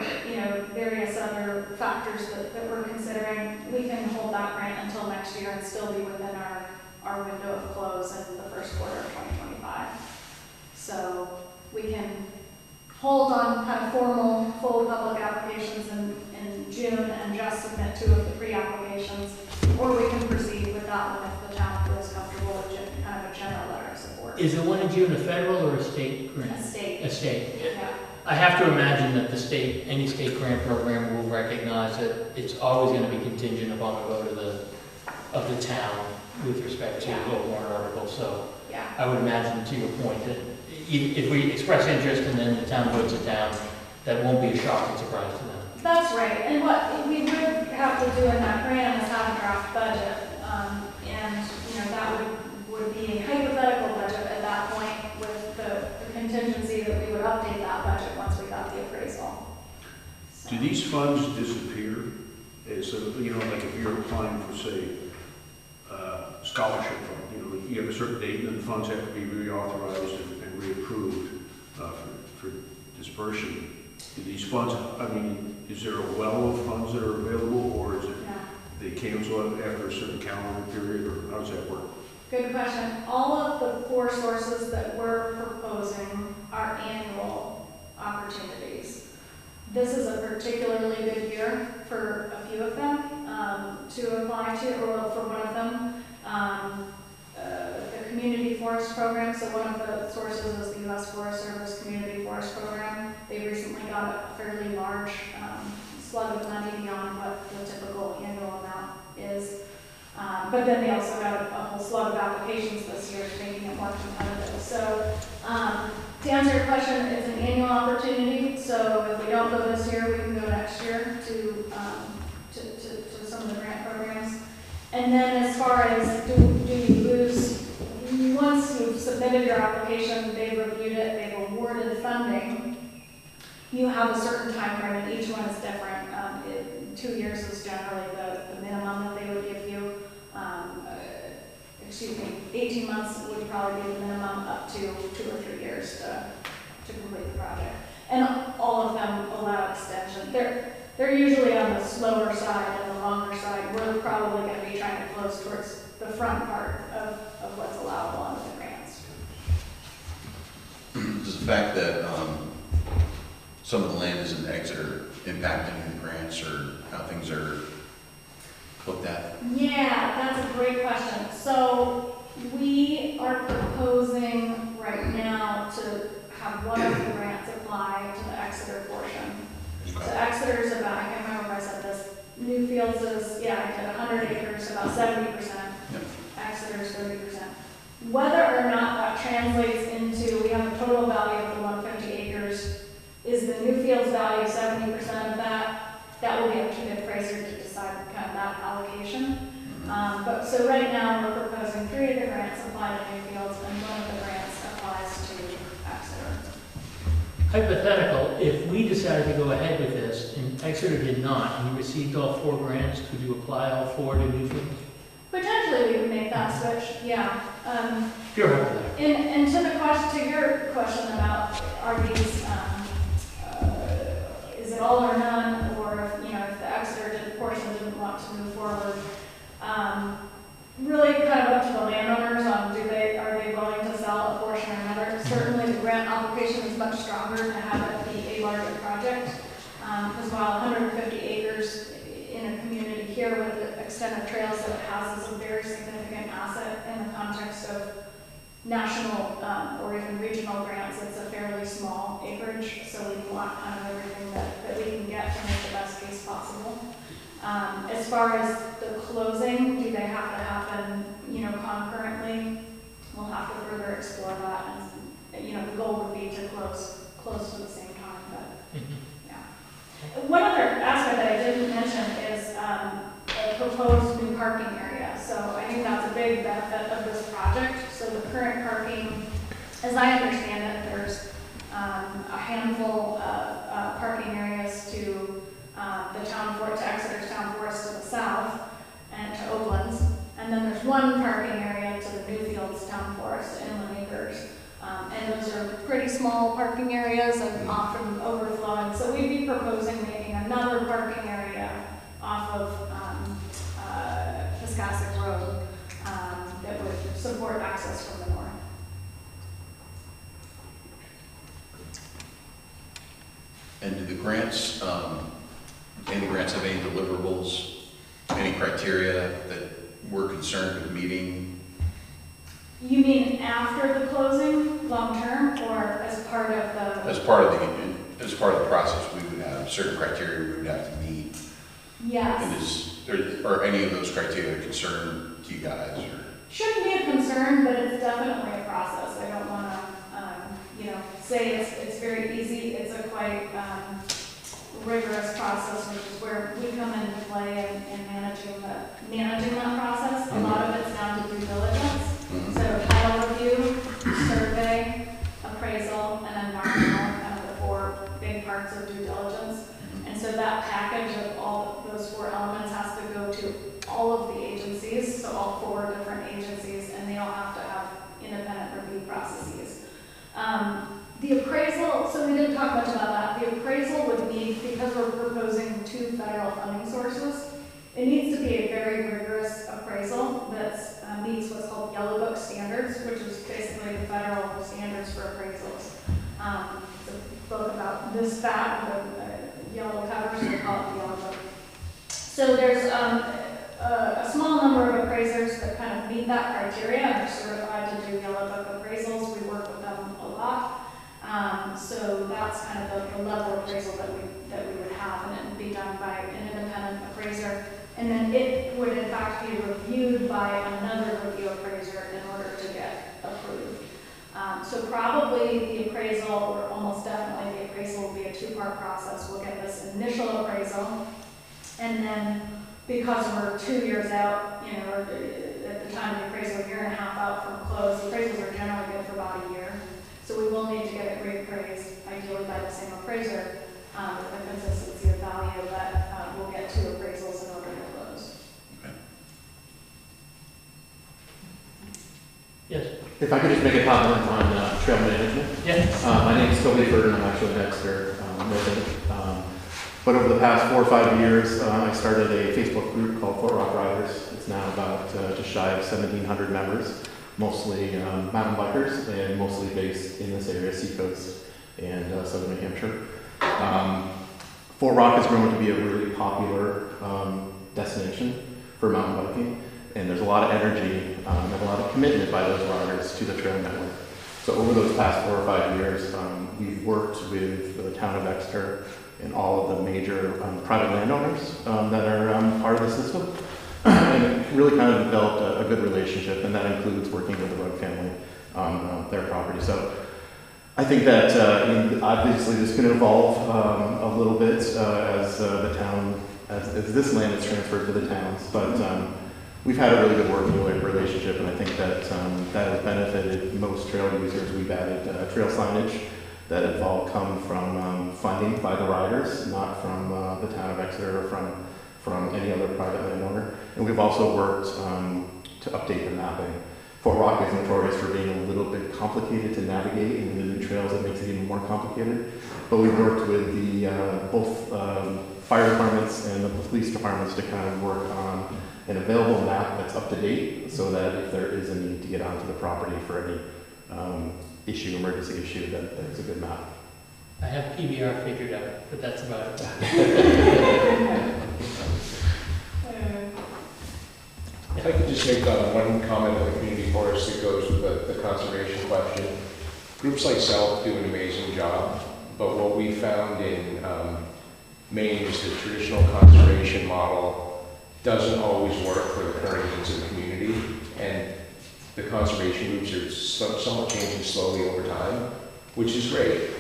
various other factors that we're considering, we can hold that grant until next year and still be within our window of close in the first quarter of 2025. So we can hold on kind of formal, full public applications in June and just submit 2 of the pre-applications, or we can proceed with that one if the town feels comfortable with kind of a general letter of support. Is the one in June a federal or a state grant? A state. A state. Yeah. I have to imagine that any state grant program will recognize that it's always going to be contingent upon the vote of the town with respect to a warrant article. So Yeah. I would imagine, to your point, that if we express interest and then the town votes it down, that won't be a shocking surprise to them. That's right, and what we would have to do in that grant is have a draft budget, and, that would be a hypothetical budget at that point with the contingency that we would update that budget once we got the appraisal. So. Do these funds disappear? Like if you're applying for, say, scholarship fund, you have a certain date and then the funds have to be reauthorized and reapproved for dispersion. Do these funds, is there a well of funds that are available, or is it they cancel it after a certain calendar period, or how does that work? Good question. All of the 4 sources that we're proposing are annual opportunities. This is a particularly good year for a few of them to apply to, or for one of them. The Community Forest Program, so one of the sources is the U.S. Forest Service Community Forest Program. They recently got a fairly large slug of money beyond what the typical annual amount is. But then they also got a whole slug of applications this year, making it more competitive. So to answer your question, it's an annual opportunity. So if we don't go this year, we can go next year to some of the grant programs. And then as far as do we once you've submitted your application, they've reviewed it, they've awarded funding, you have a certain time frame, and each one is different. 2 years is generally the minimum that they would give you. 18 months would probably be the minimum, up to 2 or 3 years to complete the project. And all of them allow extension. They're usually on the slower side and the longer side. We're probably going to be trying to close towards the front part of what's allowable under the grants. Does the fact that some of the land is in Exeter impact any of the grants or how things are looked at? Yeah, that's a great question. So we are proposing right now to have one of the grants apply to the Exeter portion. So Exeter's about, I can't remember if I said this, Newfields is, yeah, I did 100 acres, about 70%. Yep. Exeter's 30%. Whether or not that translates into, we have a total value of the 150 acres, is the Newfields value 70% of that? That will be up to the appraiser to decide kind of that allocation. But so right now we're proposing 3 of the grants apply to Newfields and 1 of the grants applies to Exeter. Hypothetical, if we decided to go ahead with this and Exeter did not, and you received all 4 grants, could you apply all 4 to Newfields? Potentially we could make that switch, yeah. Pure hypothetical. And to your question about are these, is it all or none, or if the Exeter portion didn't want to move forward, really kind of up to the landowners on are they willing to sell a portion or another. Certainly the grant application is much stronger to have it be a larger project, because while 150 acres in a community here with the extent of trails that it has is a very significant asset in the context of national or even regional grants, it's a fairly small acreage, so we want kind of everything that we can get to make the best case possible. As far as the closing, do they have to happen, concurrently? We'll have to further explore that, and the goal would be to close to the same time. But yeah, one other aspect that I didn't mention is a proposed new parking area. So I think that's a big benefit of this project. So the current parking, as I understand it, there's a handful of parking areas to to Exeter's town forest to the south and to Oaklands. And then there's 1 parking area to the Newfields town forest, Inland Acres. And those are pretty small parking areas and often overflowing. So we'd be proposing making another parking area off of Piscassic Road that would support access from the north. And do the grants, any grants have any deliverables, any criteria that we're concerned with meeting? You mean after the closing, long term, or as part of the? As part of the process, we would have certain criteria we would have to meet. Yes. And are any of those criteria a concern to you guys? Or? Shouldn't be a concern, but it's definitely a process. I don't want to, say it's very easy. It's a quite rigorous process, which is where we come into play in managing that process. A lot of it's down to due diligence. So title review, survey, appraisal, and environmental, kind of the 4 big parts of due diligence. And so that package of all those 4 elements has to go to all of the agencies, so all 4 different agencies, and they all have to have independent review processes. The appraisal, so we didn't talk much about that. The appraisal would need, because we're proposing 2 federal funding sources, it needs to be a very rigorous appraisal that meets what's called Yellow Book standards, which is basically the federal standards for appraisals. It's a book about this fat with yellow covers, so we call it the Yellow Book. So there's a small number of appraisers that kind of meet that criteria and are certified to do Yellow Book appraisals. We work with them a lot. So that's kind of the level of appraisal that we would have, and it would be done by an independent appraiser. And then it would in fact be reviewed by another review appraiser in order to get approved. So probably the appraisal, or almost definitely the appraisal, will be a 2-part process. We'll get this initial appraisal, and then because we're 2 years out, or at the time of the appraisal, a year and a half out from close. The appraisals are generally good for about a year. So we will need to get it reappraised, ideally by the same appraiser, with a consistency of value, but we'll get 2 appraisals in order to close. Yes. If I could just make a comment on trail management. Yes. My name is Toby Furden, I'm actually an Exeter resident. But over the past 4 or 5 years, I started a Facebook group called Fort Rock Riders. It's now about just shy of 1,700 members, mostly mountain bikers and mostly based in this area, Seacoast and southern New Hampshire. Fort Rock has grown to be a really popular destination for mountain biking, and there's a lot of energy and a lot of commitment by those riders to the trail network. So over those past 4 or 5 years, we've worked with the town of Exeter and all of the major private landowners that are part of the system, and really kind of developed a good relationship, and that includes working with the Rugg family on their property. So I think that obviously this can evolve a little bit as the town, as this land is transferred to the towns, but we've had a really good working relationship, and I think that that has benefited most trail users. We've added trail signage that have all come from funding by the riders, not from the town of Exeter or from any other private landowner. And we've also worked to update the mapping. Fort Rock is notorious for being a little bit complicated to navigate, and the new trails that makes it even more complicated. But we've worked with the both fire departments and the police departments to kind of work on an available map that's up to date, so that if there is a need to get onto the property for any emergency issue, that there's a good map. I have PBR figured out, but that's about it. If I could just make one comment on the community forest that goes with the conservation question. Groups like SELF do an amazing job, but what we found in Maine is the traditional conservation model doesn't always work for the current needs of the community, and the conservation groups are somewhat changing slowly over time, which is great.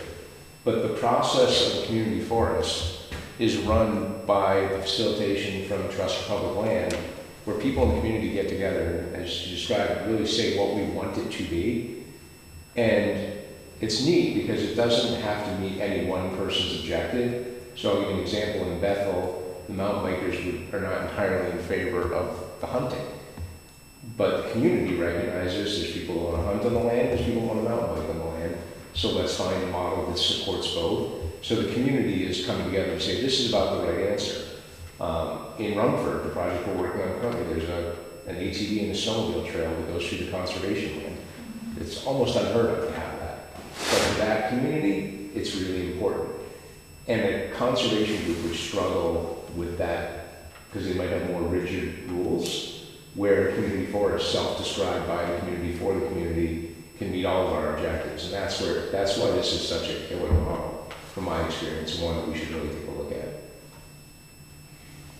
But the process of community forest is run by the facilitation from Trust for Public Land, where people in the community get together, as you described, really say what we want it to be. And it's neat because it doesn't have to meet any one person's objective. So I'll give you an example. In Bethel, the mountain bikers are not entirely in favor of the hunting. But the community recognizes there's people who want to hunt on the land, there's people who want to mountain bike on the land. So let's find a model that supports both. So the community is coming together and saying, this is about the right answer. In Rumford, the project we're working on currently, there's an ATV and a snowmobile trail that goes through the conservation land. It's almost unheard of to have that. But in that community, it's really important. And a conservation group would struggle with that because they might have more rigid rules, where community forest, self-described by the community for the community, can meet all of our objectives. And that's why this is such a killer model, from my experience, and one that we should really take a look at.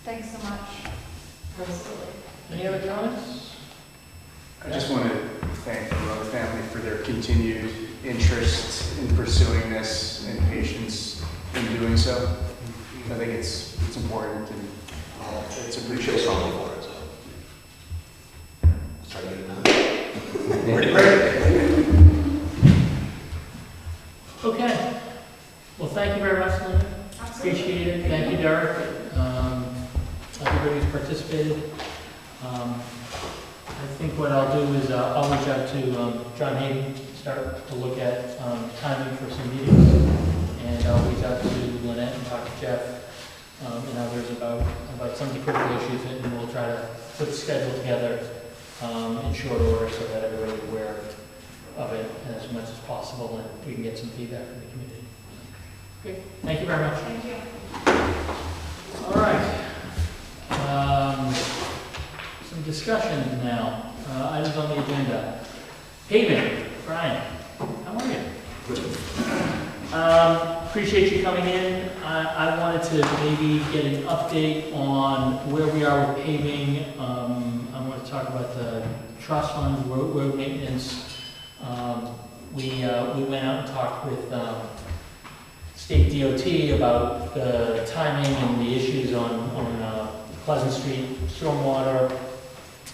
Thanks so much. Absolutely. Any other comments? I just want to thank the Rugg family for their continued interest in pursuing this and patience in doing so. I think it's important and it's appreciated. Okay. Well, thank you very much, Linda. Appreciate it. Thank you, Derek. Everybody who's participated. I think what I'll do is I'll reach out to John Hayden, start to look at timing for some meetings, and I'll reach out to Lynette and talk to Jeff and others about some of the critical issues, and we'll try to put the schedule together in short order so that everybody's aware of it as much as possible, and we can get some feedback from the community. Okay, thank you very much. Thank you. All right. Some discussion now. Items on the agenda. Paving. Brian, how are you? Appreciate you coming in. I wanted to maybe get an update on where we are with paving. I want to talk about the trust fund, road maintenance. We went out and talked with State DOT about the timing and the issues on Pleasant Street stormwater.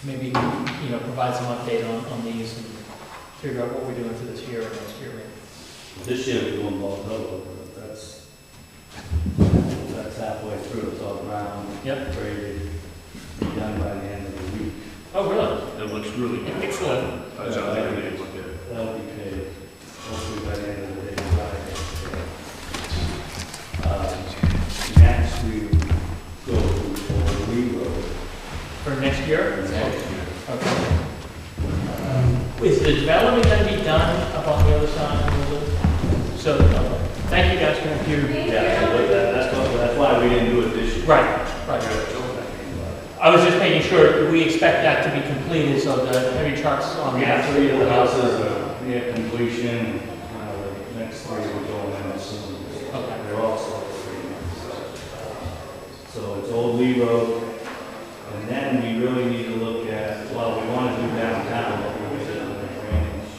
maybe, provide some update on these and figure out what we're doing for this year or next year. This year we're doing Bald Hill, but that's halfway through, it's all around. Yep. Graded, be done by the end of the week. Oh, really? It looks really good. Excellent. I was out there today, looked at it. That'll be paid, hopefully by the end of the day, Friday. Next, we go to Old Lee Road. For next year? Next year. Okay. Is the development going to be done up on the other side of the loop? So, thank you guys for your. Yeah, but that's why we didn't do it this year. Right. I was just making sure, we expect that to be completed so the heavy trucks on We the. have 3 of the houses are near completion, the next 3 will go in soon. Okay. They're all sold pretty much. So it's Old Lee Road, and then we really need to look at, well, we want to do downtown, but we need to do the drainage.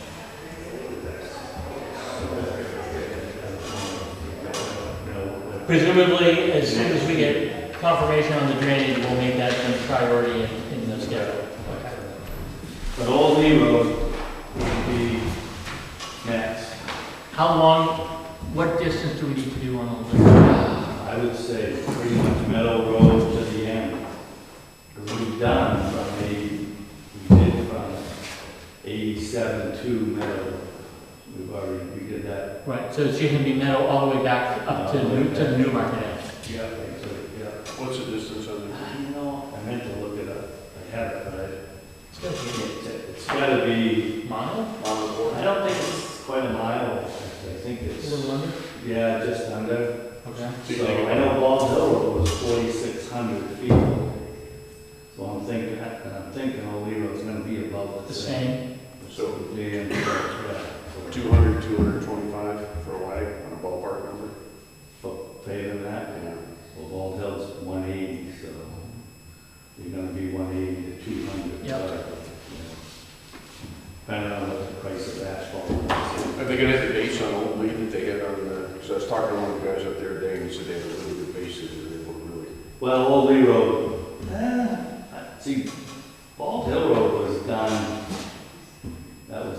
Presumably, as soon as we get confirmation on the drainage, we'll make that a priority in the schedule. Okay. But Old Lee Road will be next. How long, what distance do we need to do on the loop? I would say pretty much Meadow Road to the end. Because we've done from we did from 87 to Meadow. We did that. Right, so it's going to be metal all the way back up to the new market edge. Yeah, actually, yeah. What's the distance on I know, I meant to look it up. I have it, but It's it's gotta be, mile? I don't think it's quite a mile. I think A it's, little under? yeah, just under. Okay. So I know Bald Hill Road was 4,600 feet. So I'm thinking Old Lee Road's gonna be about The same. So yeah. 200, 225 for a wag on a ballpark number? For paving that, well, Bald Hill's 180, so you're gonna be 180 to 200. Yep. Depending on what the price of asphalt is. Are they gonna have the base on Old Lee that they had on the, so I was talking to one of the guys up there today, and he said they had a really good basis, and they look really. Well, Old Lee Road, see, Bald Hill Road was done, that was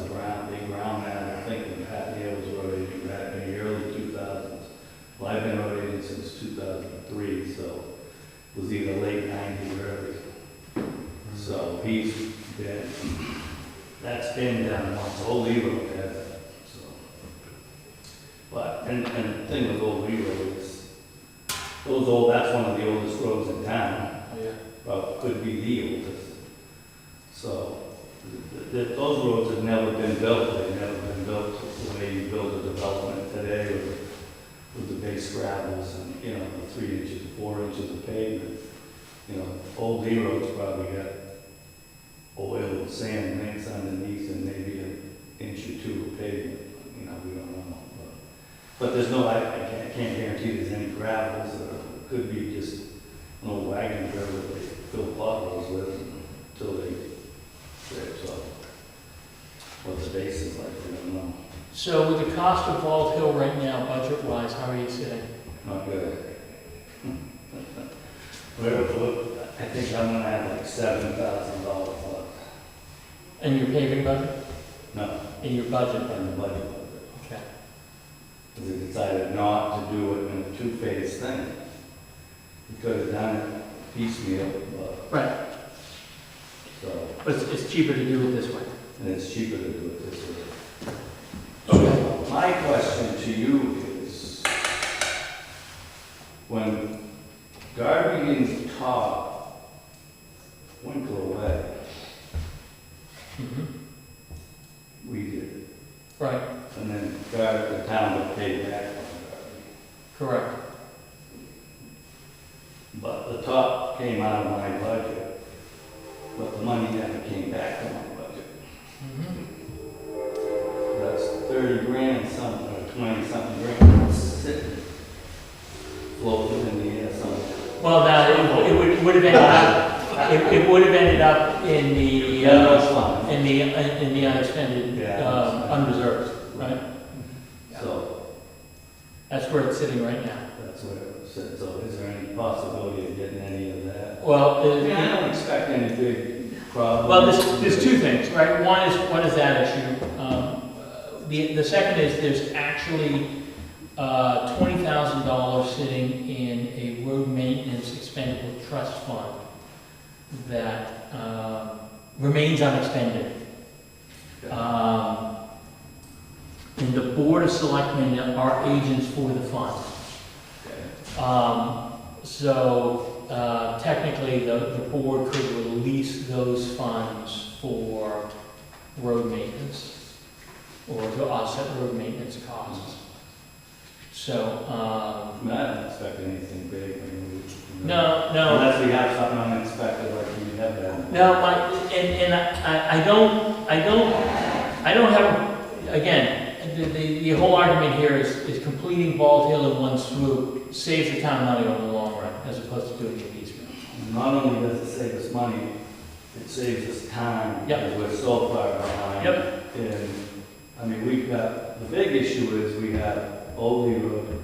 big ground man, I think, when Pat Hale was rotating back in the early 2000s. Well, I've been rotating since 2003, so it was either late 90s or early. So he's been, that's been done once, Old Lee Road has that, so. But, and the thing with Old Lee Road is, that's one of the oldest roads in town. Oh, yeah. Well, could be the oldest. So, those roads have never been built. They've never been built the way you build a development today with the base gravels and, the 3 inches, 4 inches of pavement. Old Lee Road's probably got oil, sand mix underneath and maybe an inch or 2 of pavement. We don't know. But there's no, I can't guarantee there's any gravels, or it could be just an old wagon trail that they fill potholes with until they fix up. What the base is like, we don't know. So with the cost of Bald Hill right now, budget-wise, how are you sitting? Not good. I think I'm gonna have like $7,000 left. In your paving budget? No, In your budget? in the budget. Okay. Because we decided not to do it in a 2-phase thing. We could have done it piecemeal, but, Right, so, but it's cheaper to do it this way. and it's cheaper to do it this way. So, my question to you is, when Garbion's top Winkler Way, Mhm. we did, Right, and then the town would pay back on correct. Garbie. But the top came out of my budget, but the money never came back to my budget. Mhm. That's 30 grand something, or 20 something grand, sitting, floating in the air somewhere. Well, now, it would have ended up, it would have ended up in the, Yeah, that's fine. in the unexpended, Yeah. unreserved, right? So, That's where it's sitting right now. that's where it sits. So is there any possibility of getting any of that? Well, I mean, I don't expect any big problem. Well, there's two things, right? One is that issue. The second is there's actually $20,000 sitting in a road maintenance expendable trust fund that remains unexpended. And the Board of Selectmen are agents for the fund. So technically, the board could release those funds for road maintenance or to offset road maintenance costs. So, I don't expect anything big. I mean, no. Unless we have something unexpected like we have that. No, I don't have, again, the whole argument here is completing Bald Hill in one swoop saves the town money over the long run, as opposed to doing it piecemeal. Not only does it save us money, it saves us time. Yep. Because we're so far behind. Yep. And, I mean, we've got, the big issue is we have Oldie Road,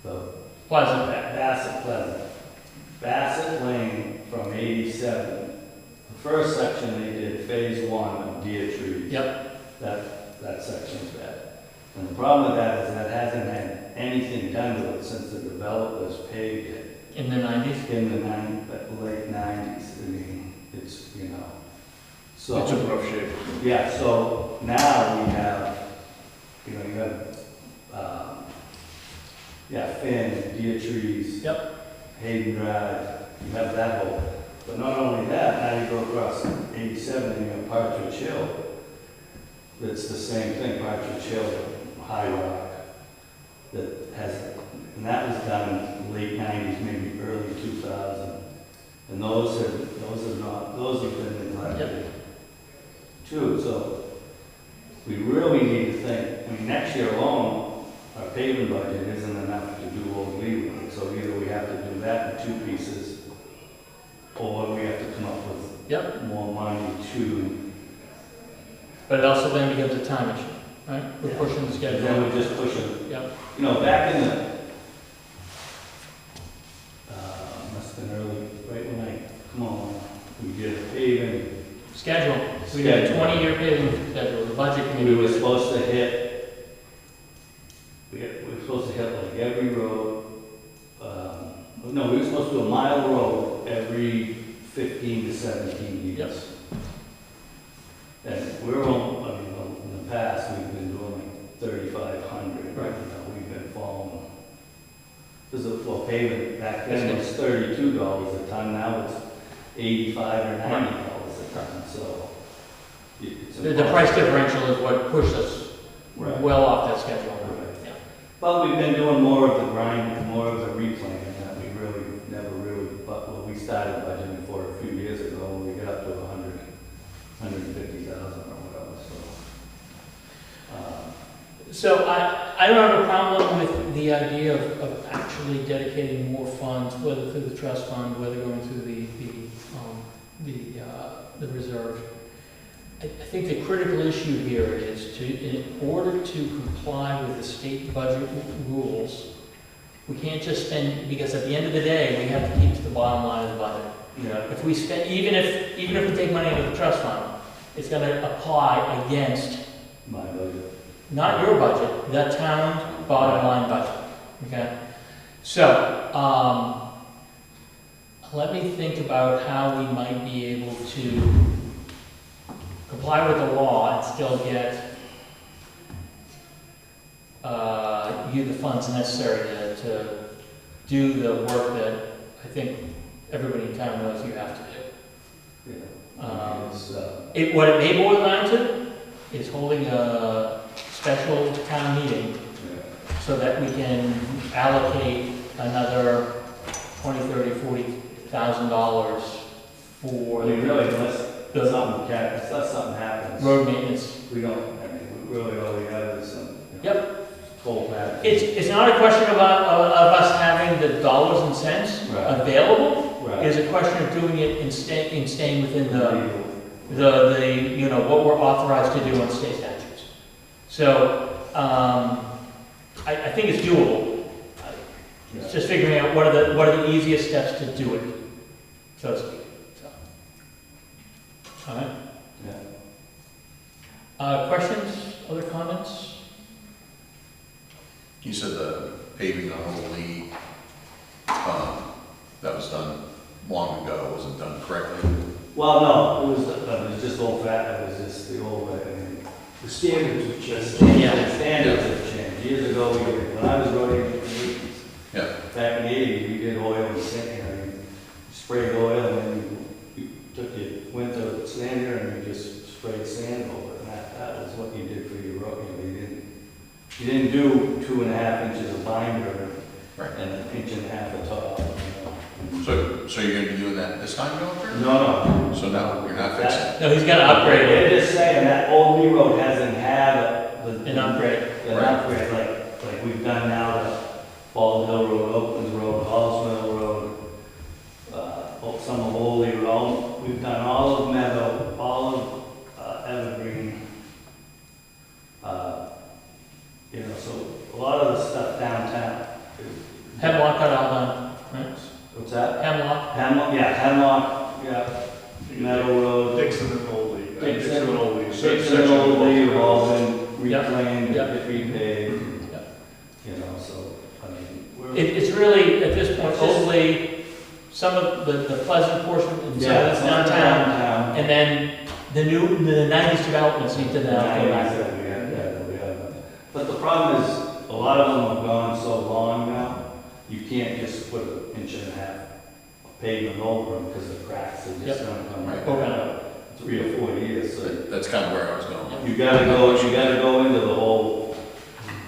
the Pleasant. Bassett Pleasant, Bassett Lane from 87. The first section they did, phase 1 of Deer Trees. Yep. That section's bad. And the problem with that is that hasn't had anything done to it since the developers paved it. In the 90s? In the late 90s. I mean, it's, you know. So, It's a rough shape. yeah, so now we have, you know, you have, Finn, Deer Trees. Yep. Hayden Drive, you have that whole. But not only that, now you go across 87 and you have Partridge Hill. It's the same thing, Partridge Hill, High Rock, that has, and that was done late 90s, maybe early 2000. And those have been neglected too. So we really need to think, I mean, next year alone, our paving budget isn't enough to do Old Lee Road. So either we have to do that in 2 pieces, or we have to come up with more money to. But it also then becomes a time issue, right? We're pushing the schedule. Then we're just pushing. Yep. You know, back in the, must have been early, right when we did a paving. Schedule. We did a 20-year paving schedule, the budget committee. We were supposed to hit, we were supposed to hit like every road, no, we were supposed to do a mile road every 15 to 17 years. Yep. And we're on, I mean, in the past, we've been doing like 3,500. Right. You know, we've been falling. Because for paving, back then it was $32 a ton, now it's $85 or $90 a ton, so. It's The price differential is what pushed us Right. well off that schedule. Right. Yeah. But we've been doing more of the grind, more of the replanting that we really, never really, but what we started budgeting for a few years ago, when we got up to 150,000 or whatever, so. So I don't have a problem with the idea of actually dedicating more funds, whether through the trust fund, whether going through the reserve. I think the critical issue here is in order to comply with the state budget rules, we can't just spend, because at the end of the day, we have to keep to the bottom line of the budget. Yeah. If we spend, even if we take money out of the trust fund, it's going to apply against My budget. not your budget, the town bottom line budget, okay? So, let me think about how we might be able to comply with the law and still get you the funds necessary to do the work that I think everybody in town knows you have to do. Yeah. What it may boil down to is holding a special town meeting so that we can allocate another $20,000, $30,000, $40,000 for I mean, really, unless the something happens. road maintenance. We don't, I mean, really all we have is some. Yep. Toll path. It's not a question of us having the dollars and cents Right. available. Right. It's a question of doing it and staying within the you know, what we're authorized to do on state statutes. So, I think it's doable. It's just figuring out what are the easiest steps to do it, so to speak. So. All right. Yeah. Questions, other comments? You said the paving on Old Lee, that was done long ago, wasn't done correctly? Well, no, it was just old fat, it was just the old way. I mean, the standards have changed. Yeah. The standards have changed. Years ago, when I was running in the 80s, Yeah. back in the 80s, we did oil and sand. I mean, you sprayed oil and then you took your winter sander and you just sprayed sand over it. And that was what you did for your road. You didn't do 2.5 inches of binder Right. and an inch and a half of top. So you're gonna be doing that this time going through? No. So no, you're not fixing it? No, he's got to upgrade it. They're just saying that Old Lee Road hasn't had An upgrade. an upgrade like we've done now, the Bald Hill Road, Oaklands Road, Halls Mill Road, some of Old Lee Road. We've done all of Meadow, all of Evergreen. So a lot of the stuff downtown. Hemlock got all done, right? What's that? Hemlock. Hemlock, yeah. Meadow Road. Dixon and Old Lee. Dixon. Dixon and Old Lee. Dixon and Old Lee have all been Yep. reclaimed, Yep. repaved. Yep. So, I mean, we're. It's really, at this point, It's just- only some of the pleasant portion inside Yeah, that's downtown, and then the 90s developments need to now go back. But the problem is, a lot of them have gone so long now, you can't just put an inch and a half of pavement over them because the cracks are just gonna come right Open out. 3 or 4 years, so That's kind of where I was going. you gotta go into the whole,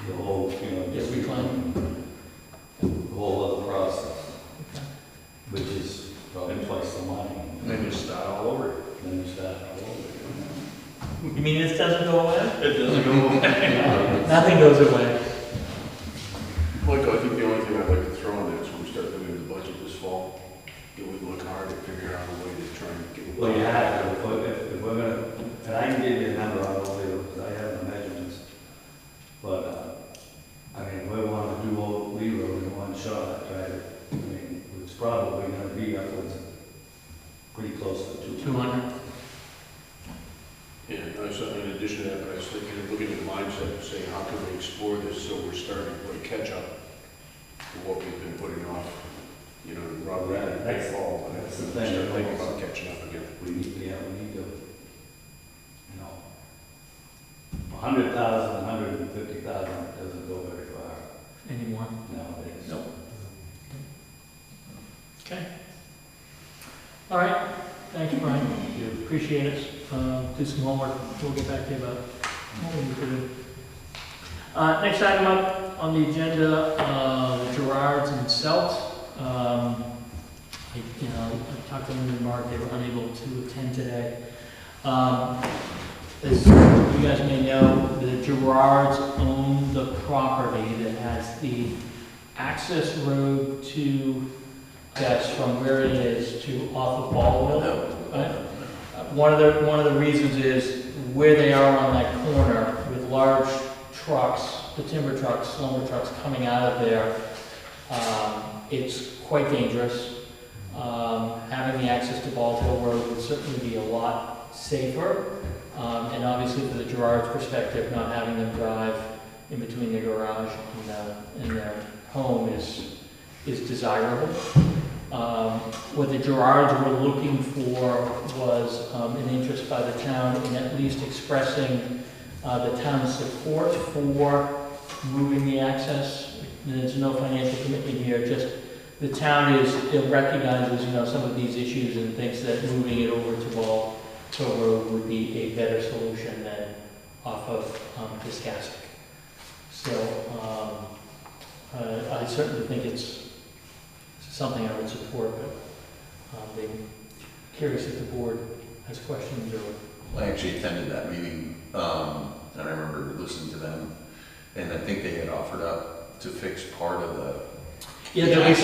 Yeah, just reclaim. the whole other process, which is probably twice the money. And then you start all over. Then you start all over. You mean this doesn't go away? It doesn't go away. Nothing goes away. Michael, I think the only thing I'd like to throw in there is when we start doing the budget this fall, it would look hard to figure out a way to try and get. Well, you have to, if we're gonna, and I can give you a number on all the, because I have the measurements. But, I mean, we want to do Old Lee Road in one shot, right? I mean, it's probably gonna be upwards, pretty close to 200. And I was, in addition to that, I was thinking, looking at the mindset of saying, how can we explore this so we're starting to play catch up to what we've been putting off, rather than That's- fall. that's the Start thing. thinking about catching up again. we need to, 100,000, 150,000 doesn't go very far Anymore. nowadays. Nope. Okay. All right. Thanks, Brian. Appreciate it. Do some homework. We'll get back to you about what we need to do. Next item up on the agenda, the Gerards and Selt. I talked to Linda and Mark. They were unable to attend today. As you guys may know, the Gerards own the property that has the access road to, that's from where it is to off of Baldwin. Right? One of the reasons is where they are on that corner with large trucks, the timber trucks, lumber trucks coming out of there. It's quite dangerous. Having the access to Bald Hill Road would certainly be a lot safer. And obviously, from the Gerard's perspective, not having them drive in between their garage and their home is desirable. What the Gerards were looking for was an interest by the town in at least expressing the town's support for moving the access. There's no financial commitment here, just the town recognizes some of these issues and thinks that moving it over to Bald Hill Road would be a better solution than off of Piscassic. So I certainly think it's something I would support, but I'm curious if the board has questions or... I actually attended that meeting, and I remember listening to them, and I think they had offered up to fix part of the... Yeah, there'll be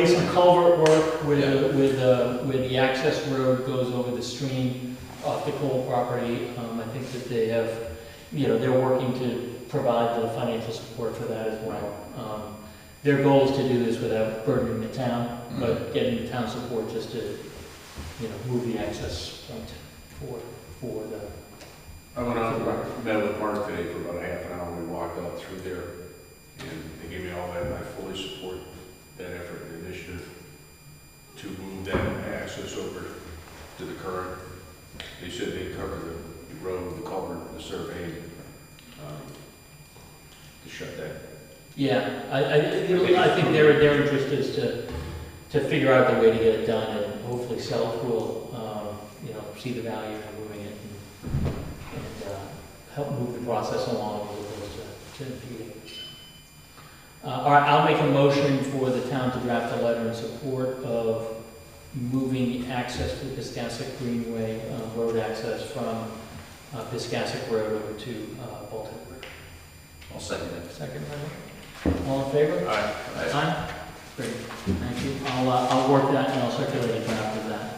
some culvert work where the access road goes over the stream off the Cole property. I think that they have, they're working to provide the financial support for that as well. Their goal is to do this without burdening the town, but getting the town support just to, move the access point. for the, I went out and met with Mark today for about a half an hour. We walked out through there, and they gave me all that, and I fully support that effort and initiative to move that access over to the current. They said they'd cover the road, the culvert, the survey, to shut that. yeah, I think their interest is to figure out the way to get it done, and hopefully South will, see the value in moving it and help move the process along as opposed to impeding. All right, I'll make a motion for the town to draft a letter in support of moving access to the Piscassic Greenway, road access from Piscassic Road over to Baltic Road. I'll second it. Second, all in favor? Aye. Aye. Great, thank you. I'll work that and I'll circulate a draft of that.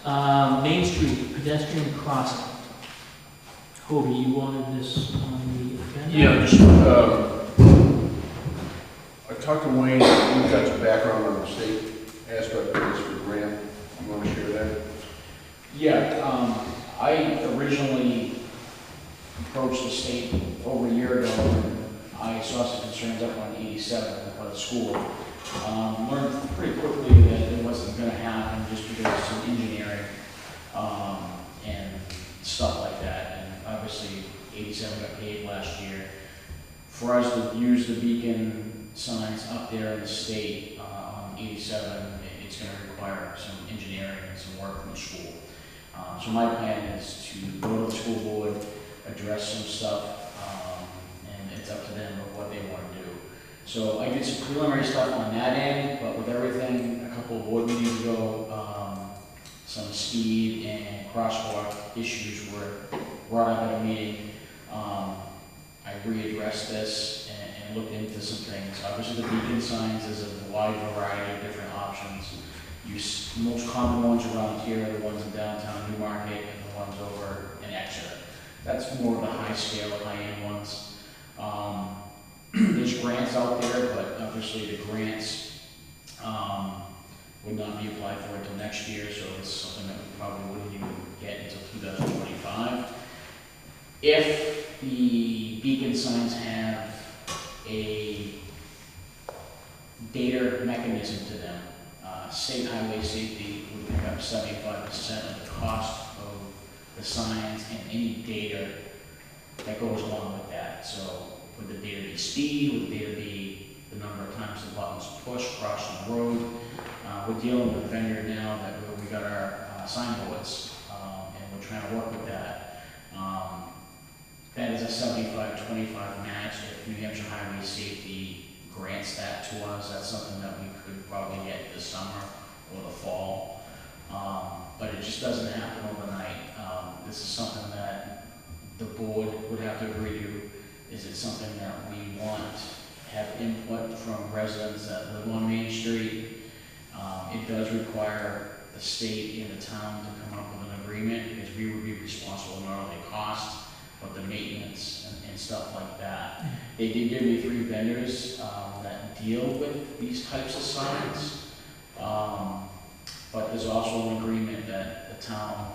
All right. Main Street pedestrian crossing. Hobie, you wanted this on the agenda? Yeah, just, I talked to Wayne, we've got some background on the state aspect of this for grant. You want to share that? Yeah, I originally approached the state over a year ago, and I saw some concerns up on 87 by the school. Learned pretty quickly that it wasn't going to happen just because of some engineering and stuff like that. And obviously, 87 got paid last year. For us to use the beacon signs up there in the state on 87, it's going to require some engineering and some work from the school. So my plan is to go to the school board, address some stuff, and it's up to them of what they want to do. So I did some preliminary stuff on that end, but with everything, a couple of board meetings ago, some speed and crosswalk issues were brought up at a meeting. I readdressed this and looked into some things. Obviously, the beacon signs is a wide variety of different options. Most common ones around here are the ones in downtown Newmarket and the ones over in Exeter. That's more of the high scale, high-end ones. There's grants out there, but obviously the grants would not be applied for until next year, so it's something that we probably wouldn't even get until 2025. If the beacon signs have a data mechanism to them, State Highway Safety would pick up 75% of the cost of the signs and any data that goes along with that. So would the data be speed? Would the data be the number of times the buttons push across the road? We're dealing with a vendor now that we got our signboards, and we're trying to work with that. That is a 75-25 match. If New Hampshire Highway Safety grants that to us, that's something that we could probably get this summer or the fall. But it just doesn't happen overnight. This is something that the board would have to agree to. Is it something that we want to have input from residents that live on Main Street? It does require the state and the town to come up with an agreement, because we would be responsible not only cost, but the maintenance and stuff like that. They did give me 3 vendors that deal with these types of signs, but there's also an agreement that the town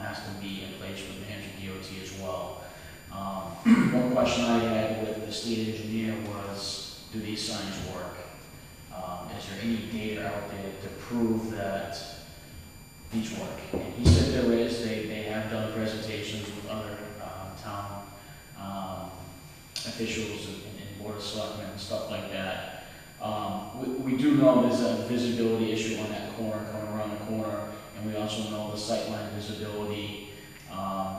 has to be in place with New Hampshire DOT as well. One question I had with the state engineer was, do these signs work? Is there any data out there to prove that these work? And he said there is. They have done presentations with other town officials and board of selectmen and stuff like that. We do know there's a visibility issue on that corner, coming around the corner, and we also know the sightline visibility,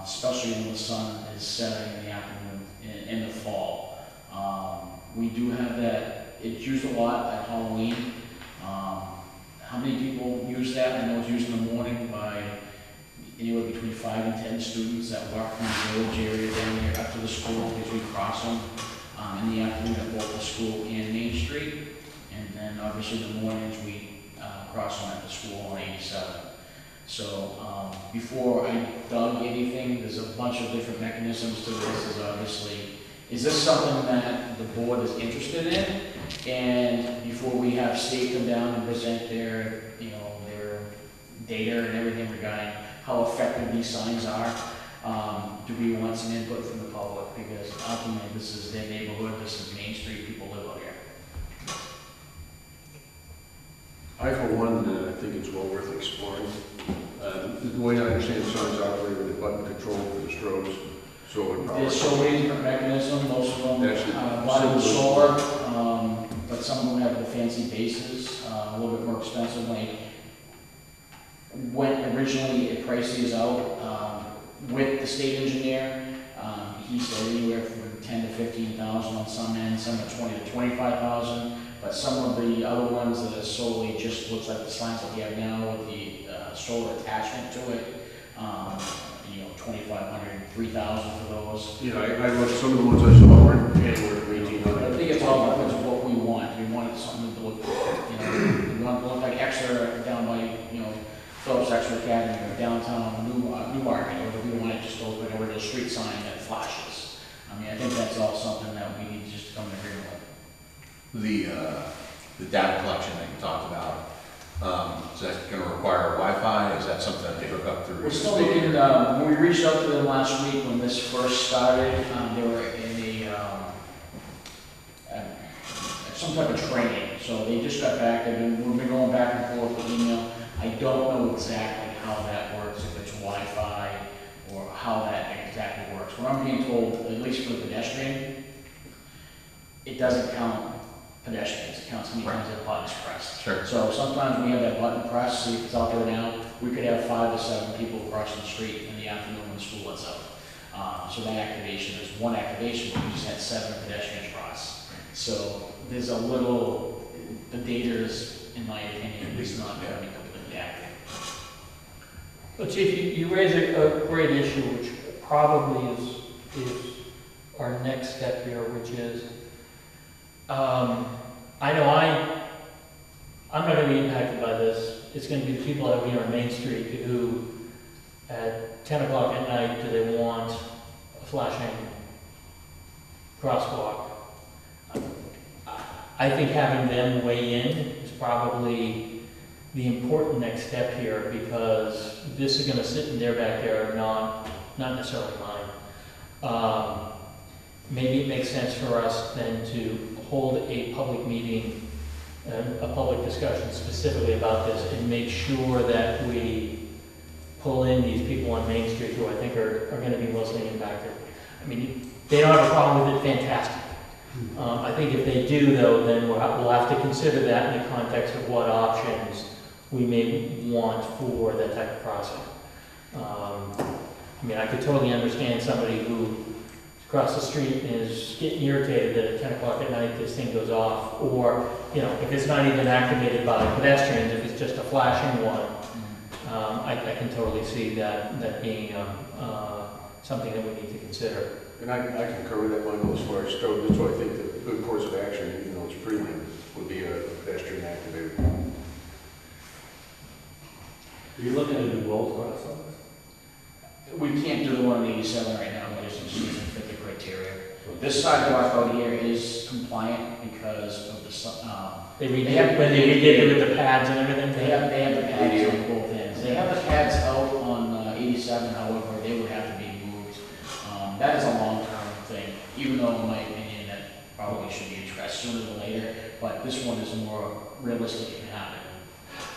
especially when the sun is setting in the afternoon in the fall. We do have that. It's used a lot at Halloween. How many people use that? I know it's used in the morning by anywhere between 5 and 10 students that walk from the village area down here up to the school, because we cross them in the afternoon at both the school and Main Street. And then obviously in the mornings we cross them at the school on 87. So before I dug anything, there's a bunch of different mechanisms to this. Is this something that the board is interested in? And before we have state come down and present their data and everything regarding how effective these signs are. Do we want some input from the public? Because ultimately, this is their neighborhood, this is Main Street, people live out here. I, for one, think it's well worth exploring. The way I understand signs operate with a button control for the strobes, so it would probably. There's so many different mechanisms, most of them, Actually, body with solar, but some of them have the fancy bases, a little bit more expensive. When originally it priced these out, with the state engineer, he said anywhere from 10 to 15,000 on some ends, some at 20 to 25,000. But some of the other ones that are solely just looks like the signs that we have now with the solar attachment to it, 2,500, 3,000 for those. Yeah, I looked, some of the ones I saw weren't anywhere from 1,800. I think it's all depends on what we want. We want something to look, we want it to look like Exeter down by, Phillips Exeter Academy or downtown Newmarket, or do we want it just to look like a regular street sign that flashes? I mean, I think that's all something that we need to just come to agreement with. The data collection that you talked about, is that going to require Wi-Fi? Is that something that they hook up through? We're still looking, when we reached out to them last week when this first started, they were in some type of training. So they just got back, we've been going back and forth with email. I don't know exactly how that works, if it's Wi-Fi or how that exactly works. What I'm being told, at least for the pedestrian, it doesn't count pedestrians, it counts how many times that button's pressed. Sure. So sometimes we have that button pressed, see if it's out there now, we could have 5 to 7 people crossing the street in the afternoon when the school lets out. So that activation, there's one activation, we just had 7 pedestrians cross. So there's a little, the data is, in my opinion, at least not going to be completely accurate. Well, Chief, you raise a great issue, which probably is our next step here, which is, I know I'm not going to be impacted by this. It's going to be the people out here on Main Street who, at 10 o'clock at night, do they want a flashing crosswalk? I think having them weigh in is probably the important next step here, because this is going to sit in their backyard, not necessarily mine. Maybe it makes sense for us then to hold a public meeting, a public discussion specifically about this, and make sure that we pull in these people on Main Street who I think are going to be mostly impacted. I mean, they don't have a problem with it, fantastic. I think if they do, though, then we'll have to consider that in the context of what options we may want for that type of crossing. I mean, I could totally understand somebody who across the street and is getting irritated that at 10 o'clock at night this thing goes off, or, if it's not even activated by pedestrians, if it's just a flashing one, I can totally see that being something that we need to consider. And I concur with that, Michael, as far as strobe. That's why I think the good course of action, even though it's premium, would be a pedestrian activated. Are you looking to do both crosswalks? We can't do the one on 87 right now, because it doesn't fit the criteria. This sidewalk out here is compliant because of the, When they redid it with the pads and everything? they have the pads on both ends. They have the pads out on 87, however, they would have to be moved. That is a long-term thing, even though in my opinion that probably should be addressed sooner than later, but this one is more realistic, it can happen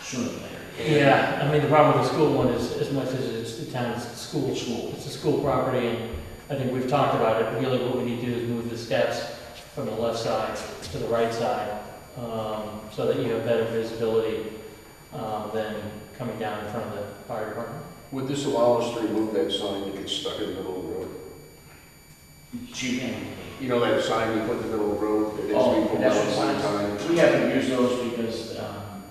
sooner than later. Yeah, I mean, the problem with the school one is, as much as it's the town's school, it's a school property, and I think we've talked about it. Really what we need to do is move the steps from the left side to the right side, so that you have better visibility than coming down in front of the fire department. Would this allow us to remove that sign that gets stuck in the middle of the road? You know that sign we put in the middle of the road that needs to be pulled down one time? We haven't used those because,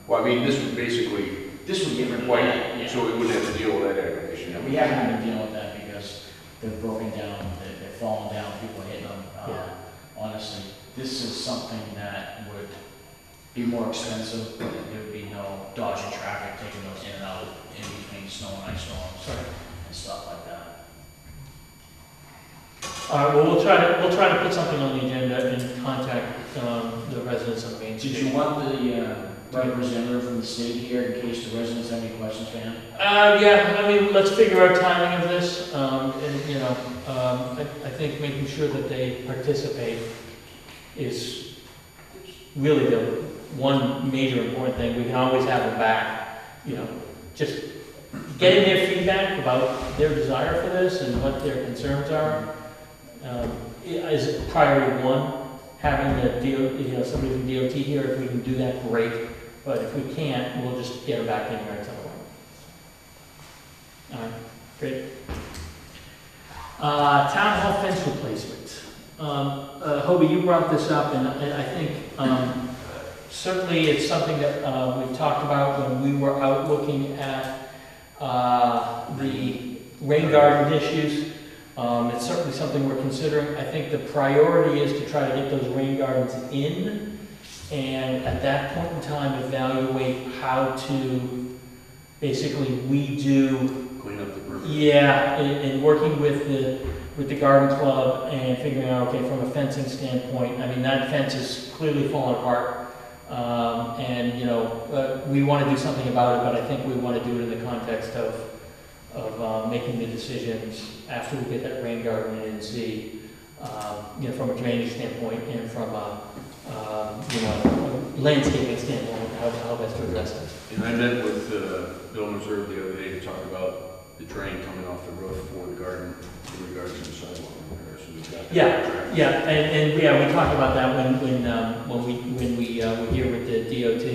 Well, I mean, this would basically this would get rid of white, that, yeah. so we wouldn't have to deal with that aggravation. We haven't been dealing with that because they're broken down, they're falling down, people are hitting them. Honestly, this is something that would be more expensive, but there would be no dodging traffic, taking those in and out in between snow and ice storms and stuff like that. All right, well, we'll try to put something on the agenda and contact the residents of Main Street. Did you want representative from the state here in case the residents have any questions for him? Yeah, I mean, let's figure out timing of this, and, you know, I think making sure that they participate is really the one major important thing. We can always have them back, you know, just getting their feedback about their desire for this and what their concerns are, is priority one. Having the you know, somebody from DOT here, if we can do that, great. But if we can't, we'll just get them back in here at some point. All right, great. Town hall fence replacement. Hobie, you brought this up, and I think certainly it's something that we've talked about when we were out looking at the rain garden issues. It's certainly something we're considering. I think the priority is to try to get those rain gardens in, and at that point in time, evaluate how to basically redo. Clean up the river. Yeah, and working with the garden club and figuring out, okay, from a fencing standpoint, I mean, that fence is clearly falling apart. And, you know, we want to do something about it, but I think we want to do it in the context of making the decisions after we get that rain garden in and see, you know, from a drainage standpoint and from a, you know, landscaping standpoint, how best to address this. And I met with Bill Reserve the other day to talk about the drain coming off the roof for the garden in regards to the sidewalk there. So we've got that. Yeah, and yeah, we talked about that when we were here with the DOT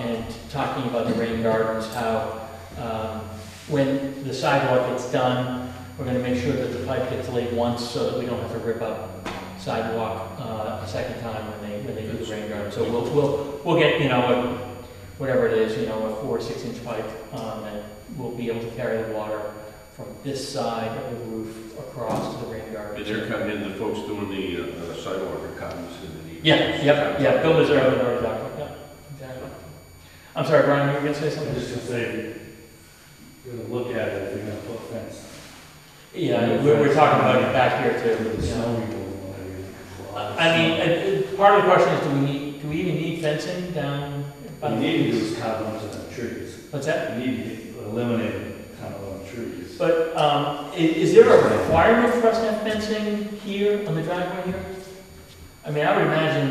and talking about the rain gardens, how when the sidewalk gets done, we're going to make sure that the pipe gets laid once so that we don't have to rip up sidewalk a second time when they do the rain garden. So we'll get, you know, whatever it is, you know, a 4 or 6 inch pipe that will be able to carry the water from this side of the roof across to the rain garden. And they're cutting in, the folks doing the sidewalk are cutting in the. Yeah, Bill Reserve had already talked about that. Exactly. I'm sorry, Brian, you were going to say something? Just to say, you're gonna look at it if you're gonna put a fence. Yeah, we're talking about it back here too. The Yeah. snow removal and everything. I mean, part of the question is, do we even need fencing down? by You the- need to use cut bunches of trees. What's that? You need to eliminate kind of on trees. But is there a requirement for us to have fencing here on the driveway here? I mean, I would imagine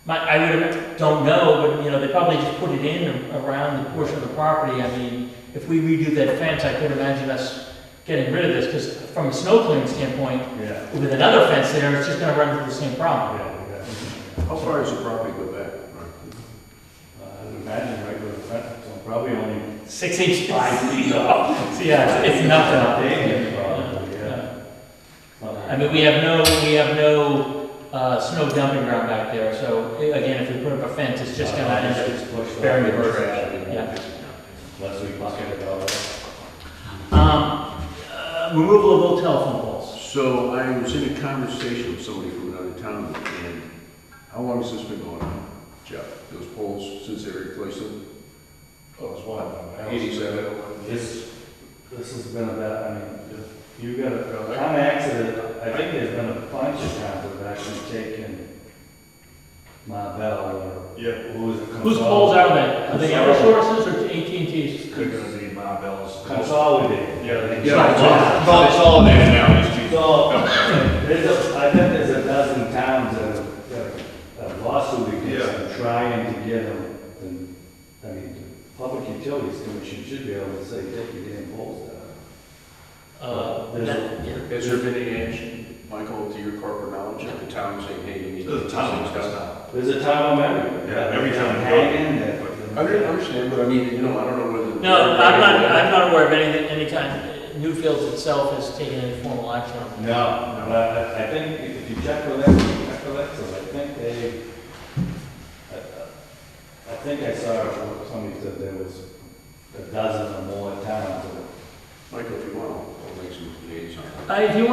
that, don't know, but, you know, they probably just put it in around the portion of the property. I mean, if we redo that fence, I could imagine us getting rid of this, because from a snow clearing standpoint, Yeah. with another fence there, it's just gonna run into the same problem. Yeah, exactly. How far does the property go back? I would imagine right where the fence, so probably only 6 inches. 5 feet off. So yeah, it's nothing. Big, probably, yeah. I mean, we have no snow dumping ground back there, so again, if we put up a fence, it's just gonna end up bearing the burden. Yeah. Unless we bucket it all up. Removal of old telephone poles. So I was in a conversation with somebody from another town, and how long has this been going on, Jeff? Those poles, since they replaced them? Oh, it's one. 87. This has been about, I mean, if you got a town accident, I think there's been a bunch of times that have actually taken Marvell or. Yeah. Whose poles are they? Are they Eversources or AT&T's? They're gonna be Marvell's. Consolidated. Yeah, consolidated now, these two. So, I think there's a dozen towns that have lawsuit against them, trying to get them, and, I mean, the Public Utilities Commission should be able to say, take your damn poles down. Has there been any action, Michael, to your corporate knowledge, of the town saying, hey, you need to. The town does not. There's a town everywhere. Yeah, every town. Hanging there. I understand, but I mean, you know, I don't know whether. No, I'm not aware of any time Newfields itself has taken any formal action on it. No, but I think if you check with them, so I think they, I think I saw somebody said there was a dozen or more towns that. Michael, if you want, I'll make some liaison. If you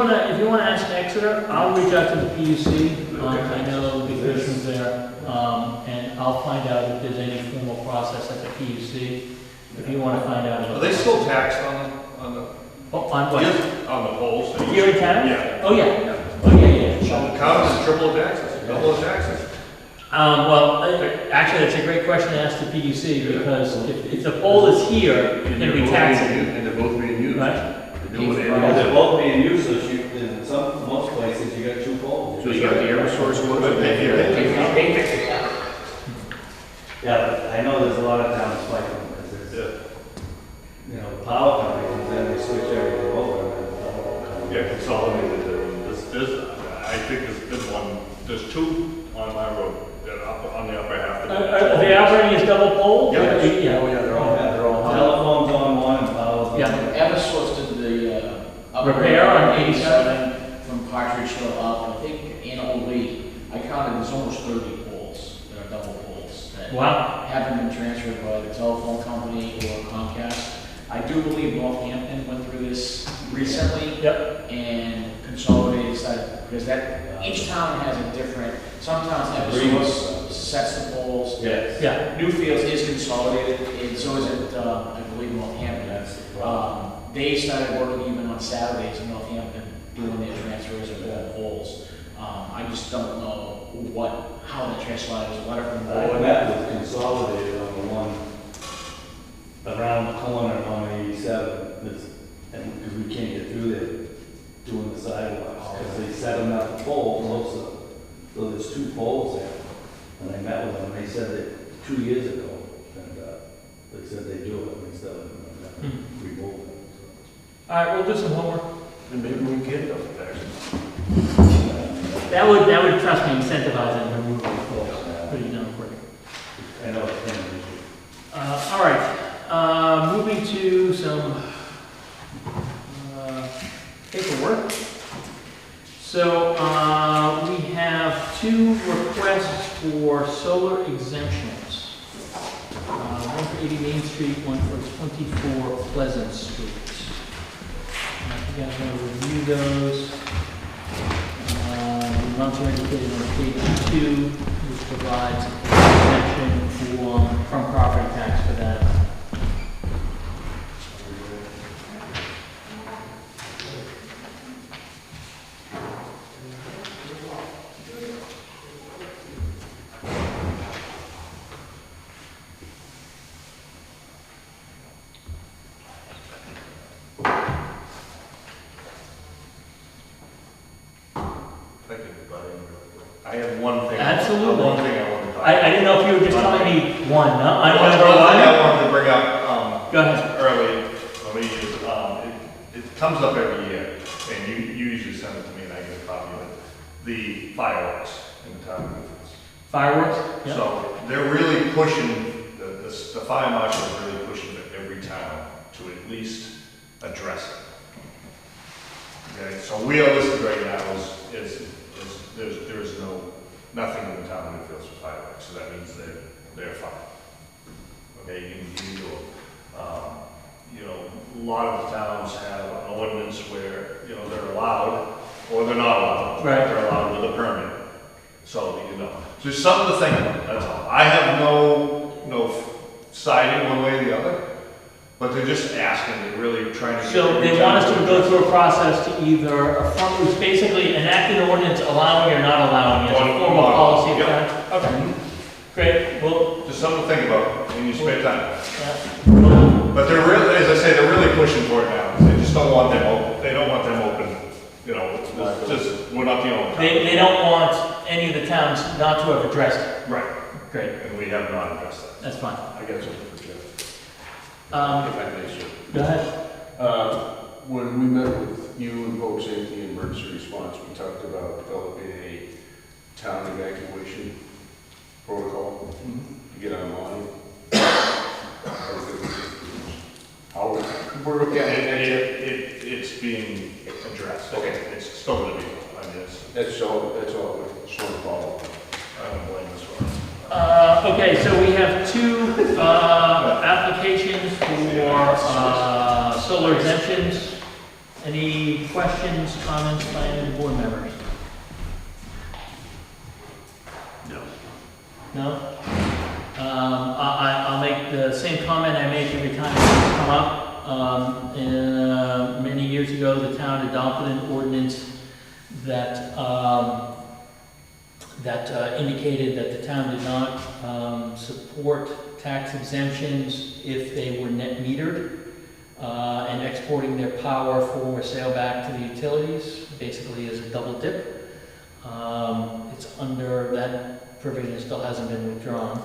wanna ask Exeter, I'll reach out to the PUC. I know the commission's there, and I'll find out if there's any formal process at the PUC. If you wanna find out. Are they still taxed on the? On what? On the poles? Here in town? Yeah. Oh, yeah. Oh, yeah. So the county is triple the taxes, double the taxes. Actually, that's a great question to ask the PUC, because if the pole is here, And then we they're tax both it. being- And they're both being used. Right. They're doing it. Well, they're both being used, so in most places, you got two poles. So you got the Eversource ones and then Yeah, but I know there's a lot of towns like them, because there's, you know, the power company comes in, they switch everything over, and then the whole company. Yeah, consolidated, I think there's one, there's two on my road, that up on the upper half. Are they operating as double poles? Yeah. Oh, yeah, they're all. Telephone's on one and power's on the other. Eversource did the, Repair on 87. From Partridge Hill up, I think, in Old Lee, I counted, there's almost 30 poles that are double poles that Wow. haven't been transferred by the telephone company or Comcast. I do believe Northampton went through this recently. Yep. And consolidated, because each town has a different, some towns have Eversource sets the poles. Yes. Yeah. Newfields is consolidated, and so is it, I believe, Northampton. That's the problem. They started working even on Saturdays in Northampton, doing their transfers of all poles. I just don't know how that transpired. There's a letter from the I board. met with Consolidated on the one around the corner on 87, and because we can't get through there doing the sidewalks, because they set them at the pole closer, so there's two poles there. And I met with them, and they said that 2 years ago, and they said they do it, and they still haven't removed them. All right, we'll do some homework. And maybe we can get those taxes. That would, trust me, incentivize them to remove the poles. Pretty darn quick. I know it's been an issue. All right, moving to some paperwork. So we have two requests for solar exemptions. One for 80 Main Street, one for 24 Pleasant Street. If you guys want to review those. The amounts are indicated on page 2, which provides exemption from property tax for that. Thank you, buddy. I have one thing. Absolutely. One thing I want to talk about. I didn't know if you were just telling me one, no? I don't One know. thing I wanted to bring up, Go ahead. early, it comes up every year, and you usually send it to me and I get a copy of it. The fireworks in the town of Newfields. Fireworks? Yeah. So they're really pushing, the fire marshal is really pushing for every town to at least address it. Okay, so we are listed right now there is nothing in the town of Newfields for fireworks, so that means they're fine. Okay, you can do it. A lot of the towns have an ordinance where, they're allowed, or they're not allowed. Right. They're allowed with a permit. So, so it's something to think about, that's all. I have no siding one way or the other, but they're just asking, they're really trying to. So they want us to go through a process to either affirm, it's basically enact an ordinance allowing or not allowing it, as a formal policy of Yep. town? Okay, great, well, Just something to think about in your spare time. yeah. But they're really, as I say, they're really pushing for it now. They just don't want them open, they don't want them open, we're not the only town. They don't want any of the towns not to have addressed it. Right, Great, and we have not addressed that. that's fine. I got something for Jeff. If Um, I may, sir. Go ahead. When we met with you and Public Safety and Emergency Response, we talked about developing a town evacuation protocol to get online. We're looking at it. It's being addressed. Okay. It's still gonna be, That's all, sort of follow. I don't blame this one. Okay, so we have two applications for solar exemptions. Any questions, comments by any board members? No. No? I'll make the same comment I make every time it's come up. Many years ago, the town adopted an ordinance that that indicated that the town did not support tax exemptions if they were net metered and exporting their power for sale back to the utilities, basically as a double dip. It's under, that provision still hasn't been withdrawn.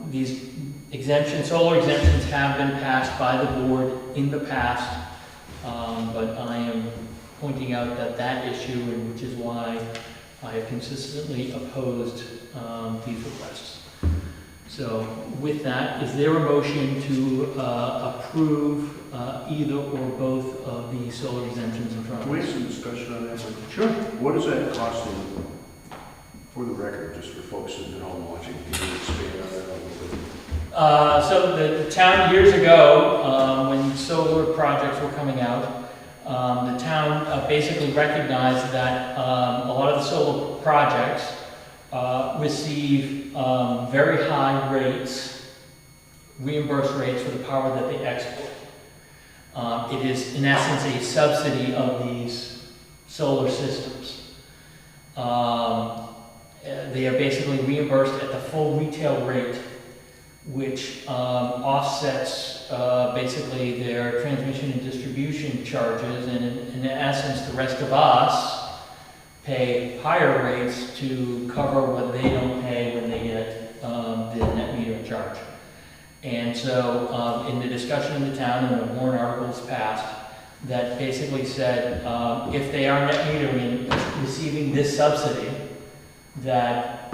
These exemptions, solar exemptions have been passed by the board in the past, but I am pointing out that that issue, and which is why I have consistently opposed these requests. So with that, is there a motion to approve either or both of the solar exemptions in front Can of we us? have some discussion on that? Sure. What does that cost them, for the record, just for folks at home watching? Can you expand on that a little bit? So the town years ago, when solar projects were coming out, the town basically recognized that a lot of the solar projects receive very high rates, reimbursed rates for the power that they export. It is in essence a subsidy of these solar systems. They are basically reimbursed at the full retail rate, which offsets basically their transmission and distribution charges, and in essence the rest of us pay higher rates to cover what they don't pay when they get the net metering charge. And so in the discussion in the town, and the warrant articles passed, that basically said if they are net metering and receiving this subsidy, that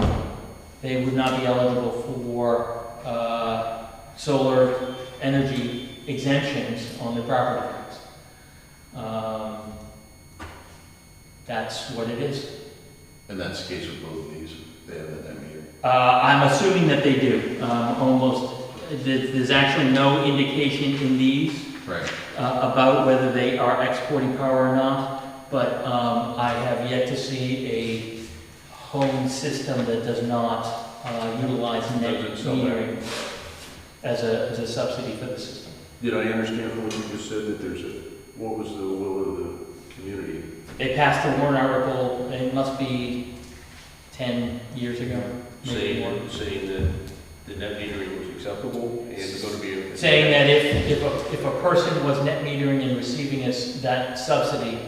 they would not be eligible for solar energy exemptions on their property tax. That's what it is. And that's the case with both of these, they have that meter. I'm assuming that they do. There's actually no indication in these Right. about whether they are exporting power or not, but I have yet to see a home system that does not utilize net metering as a subsidy for the system. Did I understand from what you just said that what was the will of the community? They passed the warrant article, it must be 10 years ago, maybe more. Saying that the net metering was acceptable and it's going to be... Saying that if a person was net metering and receiving that subsidy,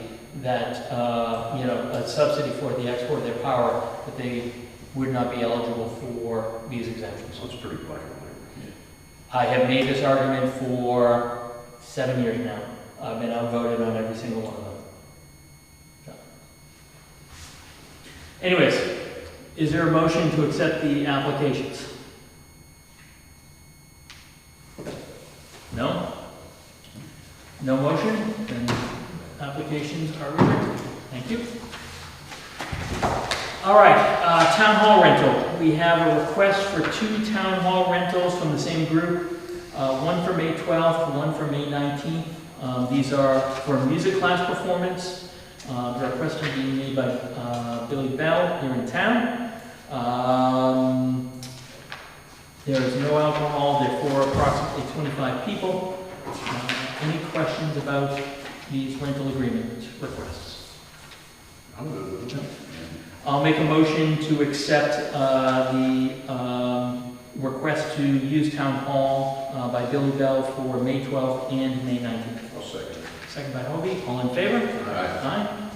that, a subsidy for the export of their power, that they would not be eligible for these exemptions. So it's pretty black and white. I have made this argument for 7 years now. I've been outvoted on every single one of them. So. Anyways, is there a motion to accept the applications? No? No motion? Then applications are rejected. Thank you. All right, town hall rental. We have a request for 2 town hall rentals from the same group. One for May 12th, one for May 19th. These are for music class performance. The request is being made by Billy Bell here in town. There is no alcohol, therefore approximately 25 people. Any questions about these rental agreement requests? I'm good with it. I'll make a motion to accept the request to use town hall by Billy Bell for May 12th and May 19th. I'll second. Second by Hobie. All in favor? Aye. Aye.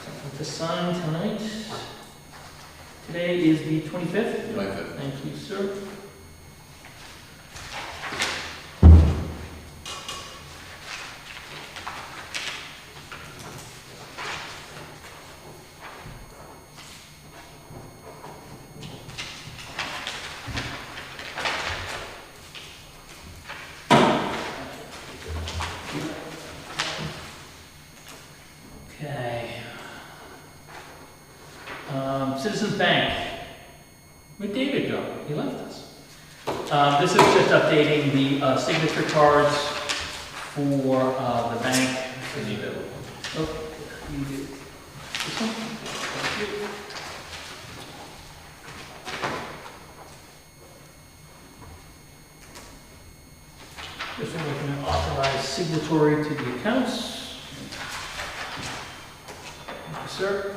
Something to sign tonight. Today is the 25th. 25th. Thank you, sir. Okay. Citizens Bank. Where'd David go? He left us. This is just updating the signature cards for the bank. Oh, you do. This one? Thank you. This one we're going to authorize signatory to the accounts. Thank you, sir.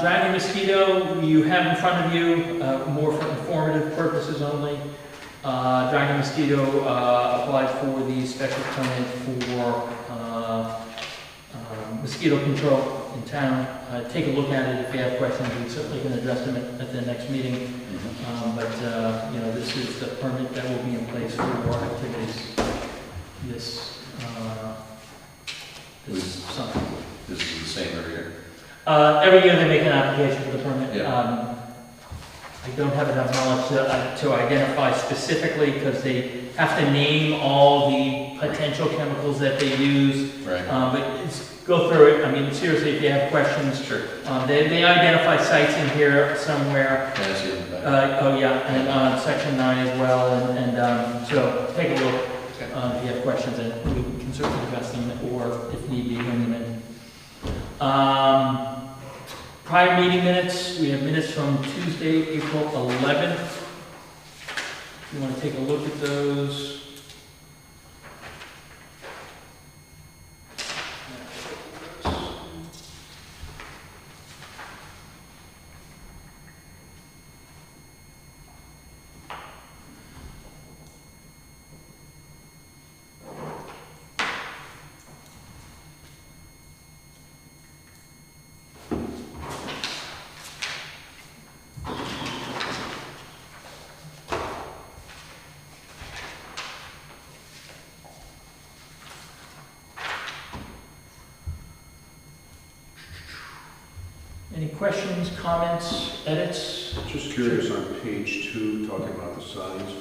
Dragon Mosquito, you have in front of you, more for informative purposes only. Dragon Mosquito applied for the special permit for mosquito control in town. Take a look at it. If you have questions, we certainly can address them at the next meeting. This is the permit that will be in place for activities this summer. This is the same every year. Every year they make an application for the permit. Yeah. I don't have enough knowledge to identify specifically because they have to name all the potential chemicals that they use. Right. Go through it. I mean, seriously, if you have questions, Sure. they identify sites in here somewhere. Can I see it in the back? And section 9 as well. So take a look Okay. if you have questions, and we can certainly address them, or if need be, bring them in. Prior meeting minutes, we have minutes from Tuesday, April 11th. If you want to take a look at those. Any questions, comments, edits? Just curious, on page 2, talking about the signs,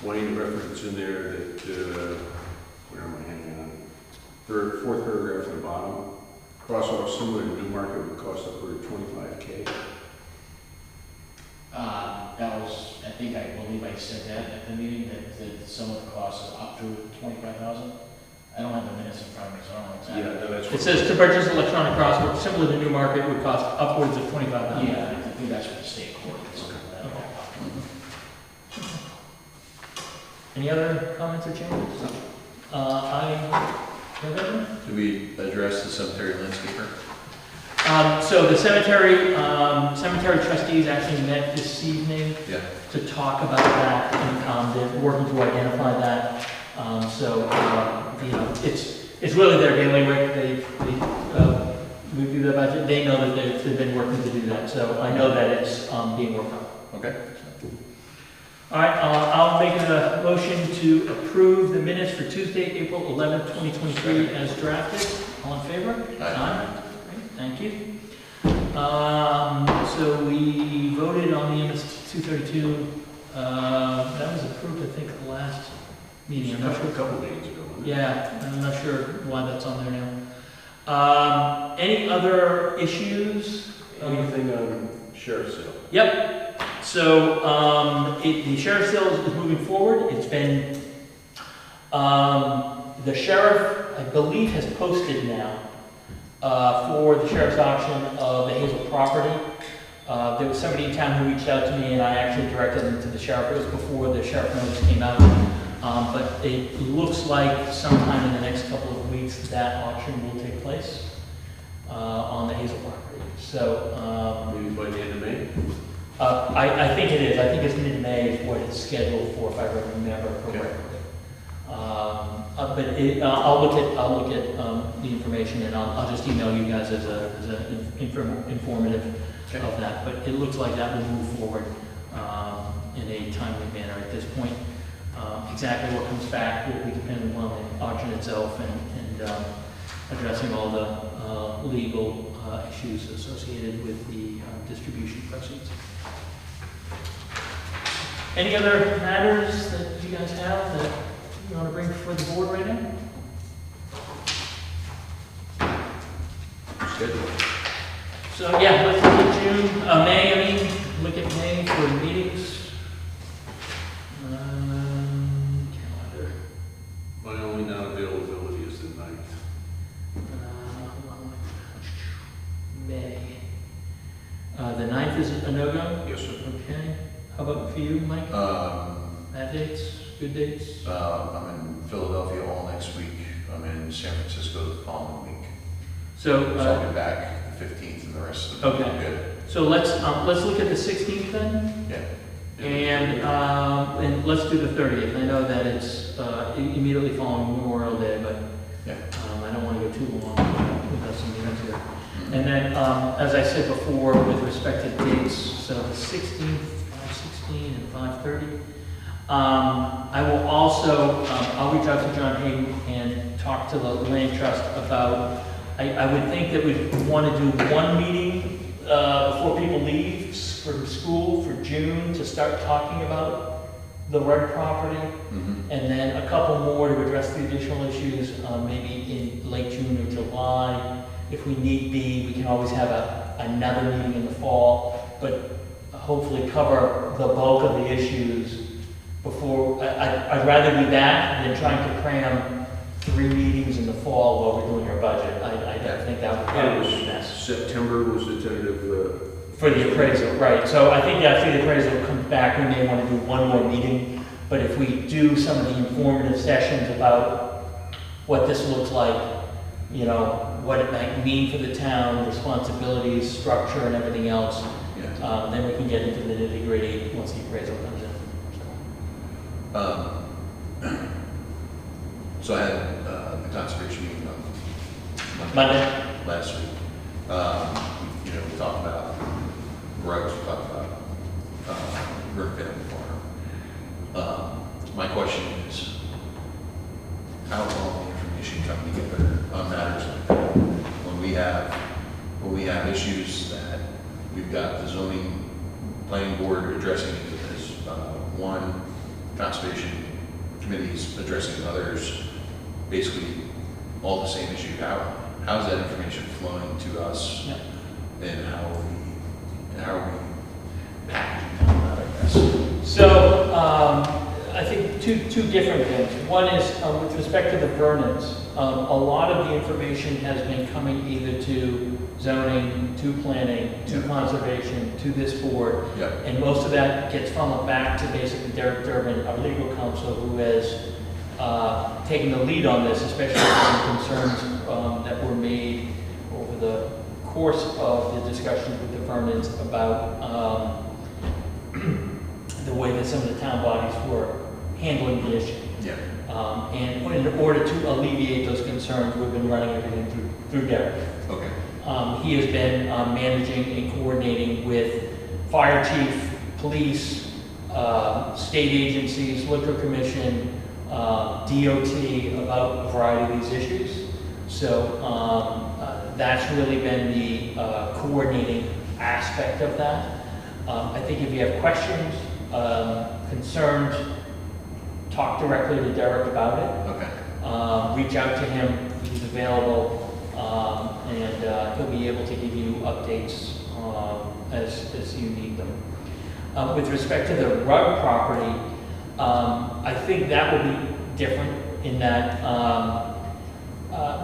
Wayne reference in there that, where am I hanging on? Fourth paragraph from the bottom, crosswalk similar to Newmarket would cost upward of $25K. I believe I said that at the meeting, that some of the costs is up to $25,000. I don't have the minutes in front of me, so I don't know exactly. Yeah, no, that's It what. says to purchase electronic crosswalk similar to Newmarket would cost upwards of $25,000. Yeah, I think that's what the state court is. Any other comments or changes? Do we address the cemetery landscaper? So the cemetery trustees actually met this evening Yeah. to talk about that, and they're working to identify that. It's really their daily work. They review the budget. They know that they've been working to do that. So I know that it's being worked on. Okay. All right, I'll make a motion to approve the minutes for Tuesday, April 11th, 2023 as drafted. All in favor? Aye. Great, thank you. So we voted on the MS 232. That was approved, I think, at the last meeting. I'm not sure. A couple meetings ago, wasn't it? Yeah, I'm not sure why that's on there now. Any other issues? Anything on sheriff's sale? Yep. So the sheriff's sale is moving forward. It's been, the sheriff, I believe, has posted now for the sheriff's auction of the Hazel property. There was somebody in town who reached out to me, and I actually directed them to the sheriff. It was before the sheriff notice came out. But it looks like sometime in the next couple of weeks that auction will take place on the Hazel property. So Maybe by the end of May? I think it is. I think it's mid-May is what it's scheduled for, if I remember correctly. I'll look at the information, and I'll just email you guys as an informative of that. But it looks like that will move forward in a timely manner at this point. Exactly what comes back will be dependent on the auction itself and addressing all the legal issues associated with the distribution proceeds. Any other matters that you guys have that you want to bring before the board right now? Schedule. So yeah, let's look at May, look at May for meetings. Calendar. My only non-availability is the 9th. May. The 9th is a no-go? Yes, sir. Okay. How about for you, Mike? Bad dates, good dates? I'm in Philadelphia all next week. I'm in San Francisco the following week. So, So I'll be back the 15th and the rest of the week. Okay. Good. so let's look at the 16th then, Yeah. and let's do the 30th. I know that it's immediately following Memorial Day, but Yeah. I don't want to go too long without some meetings here. And then, as I said before, with respect to dates, so the 16th, 5:16 and 5:30. I will also, I'll reach out to John Hayden and talk to the land trust about, I would think that we'd want to do one meeting before people leave for school for June to start talking about the Rug property, Mhm. and then a couple more to address the additional issues, maybe in late June or July. If we need be, we can always have another meeting in the fall, but hopefully cover the bulk of the issues before. I'd rather do that than trying to cram 3 meetings in the fall while we're doing our budget. I think that would probably be best. September was the tentative, For the appraisal, right. So I think after the appraisal comes back, we may want to do one more meeting. But if we do some of the informative sessions about what this looks like, you know, what it might mean for the town, responsibilities, structure, and everything else, Yeah. then we can get into the nitty-gritty once the appraisal comes in. So I had the conservation meeting on Monday? last week. You know, we talked about rugs, we talked about River Family Farm. My question is, how will all the information come together on matters like that? When we have issues that we've got the zoning planning board addressing as one, conservation committees addressing others, basically all the same issue. How's that information flowing to us? Yeah. And how are we packaging that, I guess? So, I think two different things. One is with respect to the Vernons, a lot of the information has been coming either to zoning, to planning, to Yeah. conservation, to this board. Yeah. And most of that gets funneled back to basically Derek Durbin, our legal counsel, who has taken the lead on this, especially on concerns that were made over the course of the discussions with the Vernons about the way that some of the town bodies were handling the issue. Yeah. And in order to alleviate those concerns, we've been running everything through Derek. Okay. He has been managing and coordinating with fire chief, police, state agencies, liquor commission, DOT about a variety of these issues. So that's really been the coordinating aspect of that. I think if you have questions, concerns, talk directly to Derek about it. Okay. Reach out to him, he's available, and he'll be able to give you updates as you need them. With respect to the Rug property, I think that will be different in that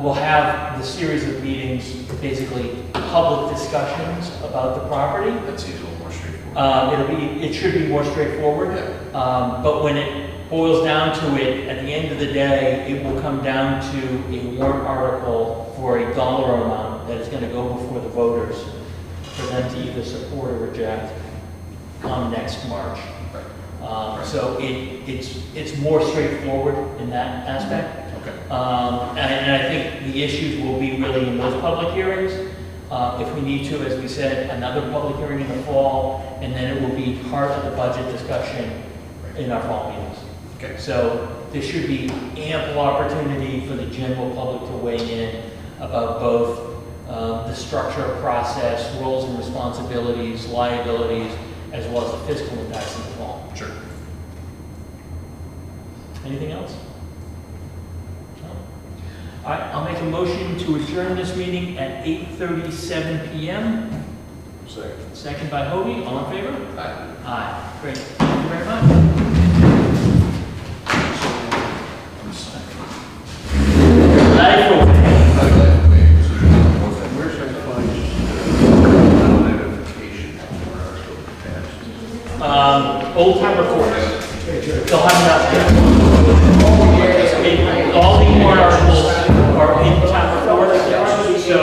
we'll have the series of meetings, basically public discussions about the property. That seems a little more straightforward. It should be more straightforward. Yeah. But when it boils down to it, at the end of the day, it will come down to a warrant article for a dollar amount that is going to go before the voters for them to either support or reject come next March. So it's more straightforward in that aspect. Okay. And I think the issues will be really in those public hearings. If we need to, as we said, another public hearing in the fall, and then it will be part of the budget discussion in our fall meetings. Okay. So there should be ample opportunity for the general public to weigh in about both the structure, process, roles and responsibilities, liabilities, as well as the fiscal impacts in the fall. Sure. Anything else? No? All right, I'll make a motion to adjourn this meeting at 8:37 PM. second. Second by Hobie, all in favor? Aye. Aye. Great, thank you very much. I'm sorry. Life will- Where should I find identification for our still passed? Old Town Reports. They'll have it out there. All the warrant articles are in Town Reports, so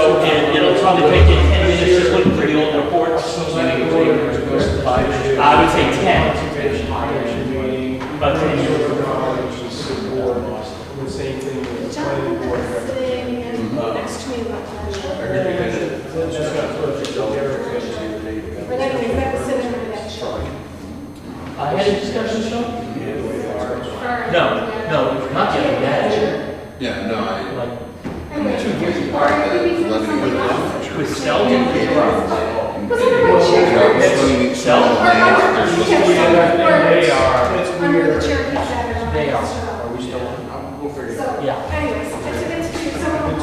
edge discussion, Sean? Or- No, not the other edge. Yeah, no, Like, Anyway, two years apart, or maybe the for levy something would else. with Selden, Because I want to check. Selden, Or I want to check some they words are, under the Cherokee Savage. They are. Are we still on? We'll figure it out. So, Yeah. anyways, I took it to someone.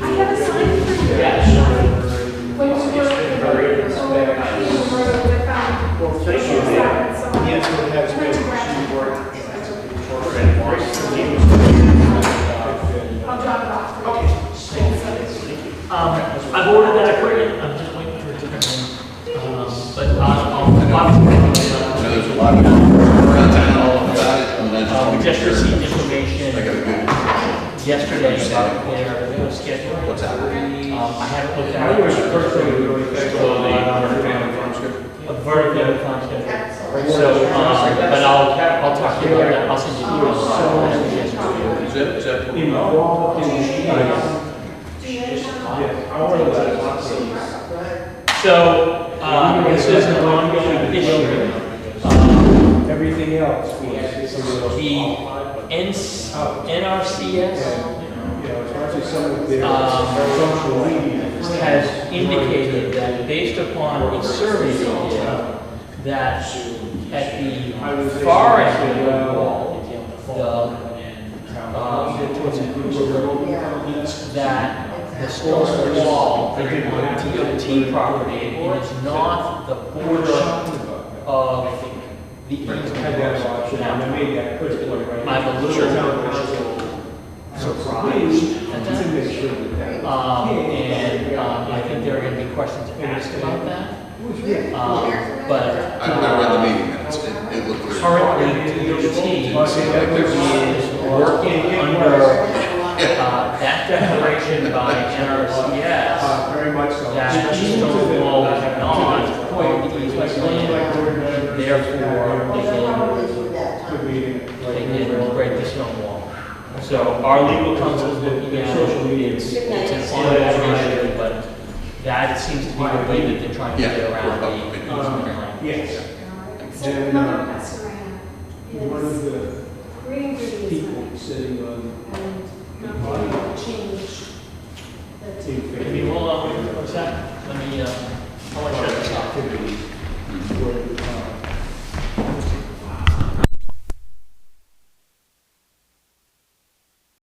I have a sign for you. Yeah. When you were over, I found. Well, thank you, So, Yes, it has I went to been. grab She it. worked. I'll drop it off. Okay. I've ordered that equipment, I'm just waiting for it to come in. But I'll I know there's a lot of people around town about it, and I just want we to just make sure. received information I got a good, yesterday about their schedule. what's that? I haven't looked I at think it was it. the first thing we really fixed all the family farms. A vertical time schedule. So, but I'll talk to you about that, I'll send you emails. Is that? Involved in So, this is an ongoing issue. everything else. The NRCS As far as some of their social media. has indicated that based upon a survey they did, that at the far end of the wall, that the stone wall, the DOT property is not the border of the easement. Now, I'm a little surprised at that. And I think there are going to be questions asked about that. But I read the meeting minutes, it looked clear. currently, DOT is working under that declaration by NRCS Very much so. that the stone wall is not on the easement plan. Therefore, they can break the stone wall. So our legal counsel is looking at it, it's an ongoing issue, but that seems to be the way that they're trying to get around the easement line. Yes. So, another question I One of have the is, reading through these people minutes sitting on and not being able to change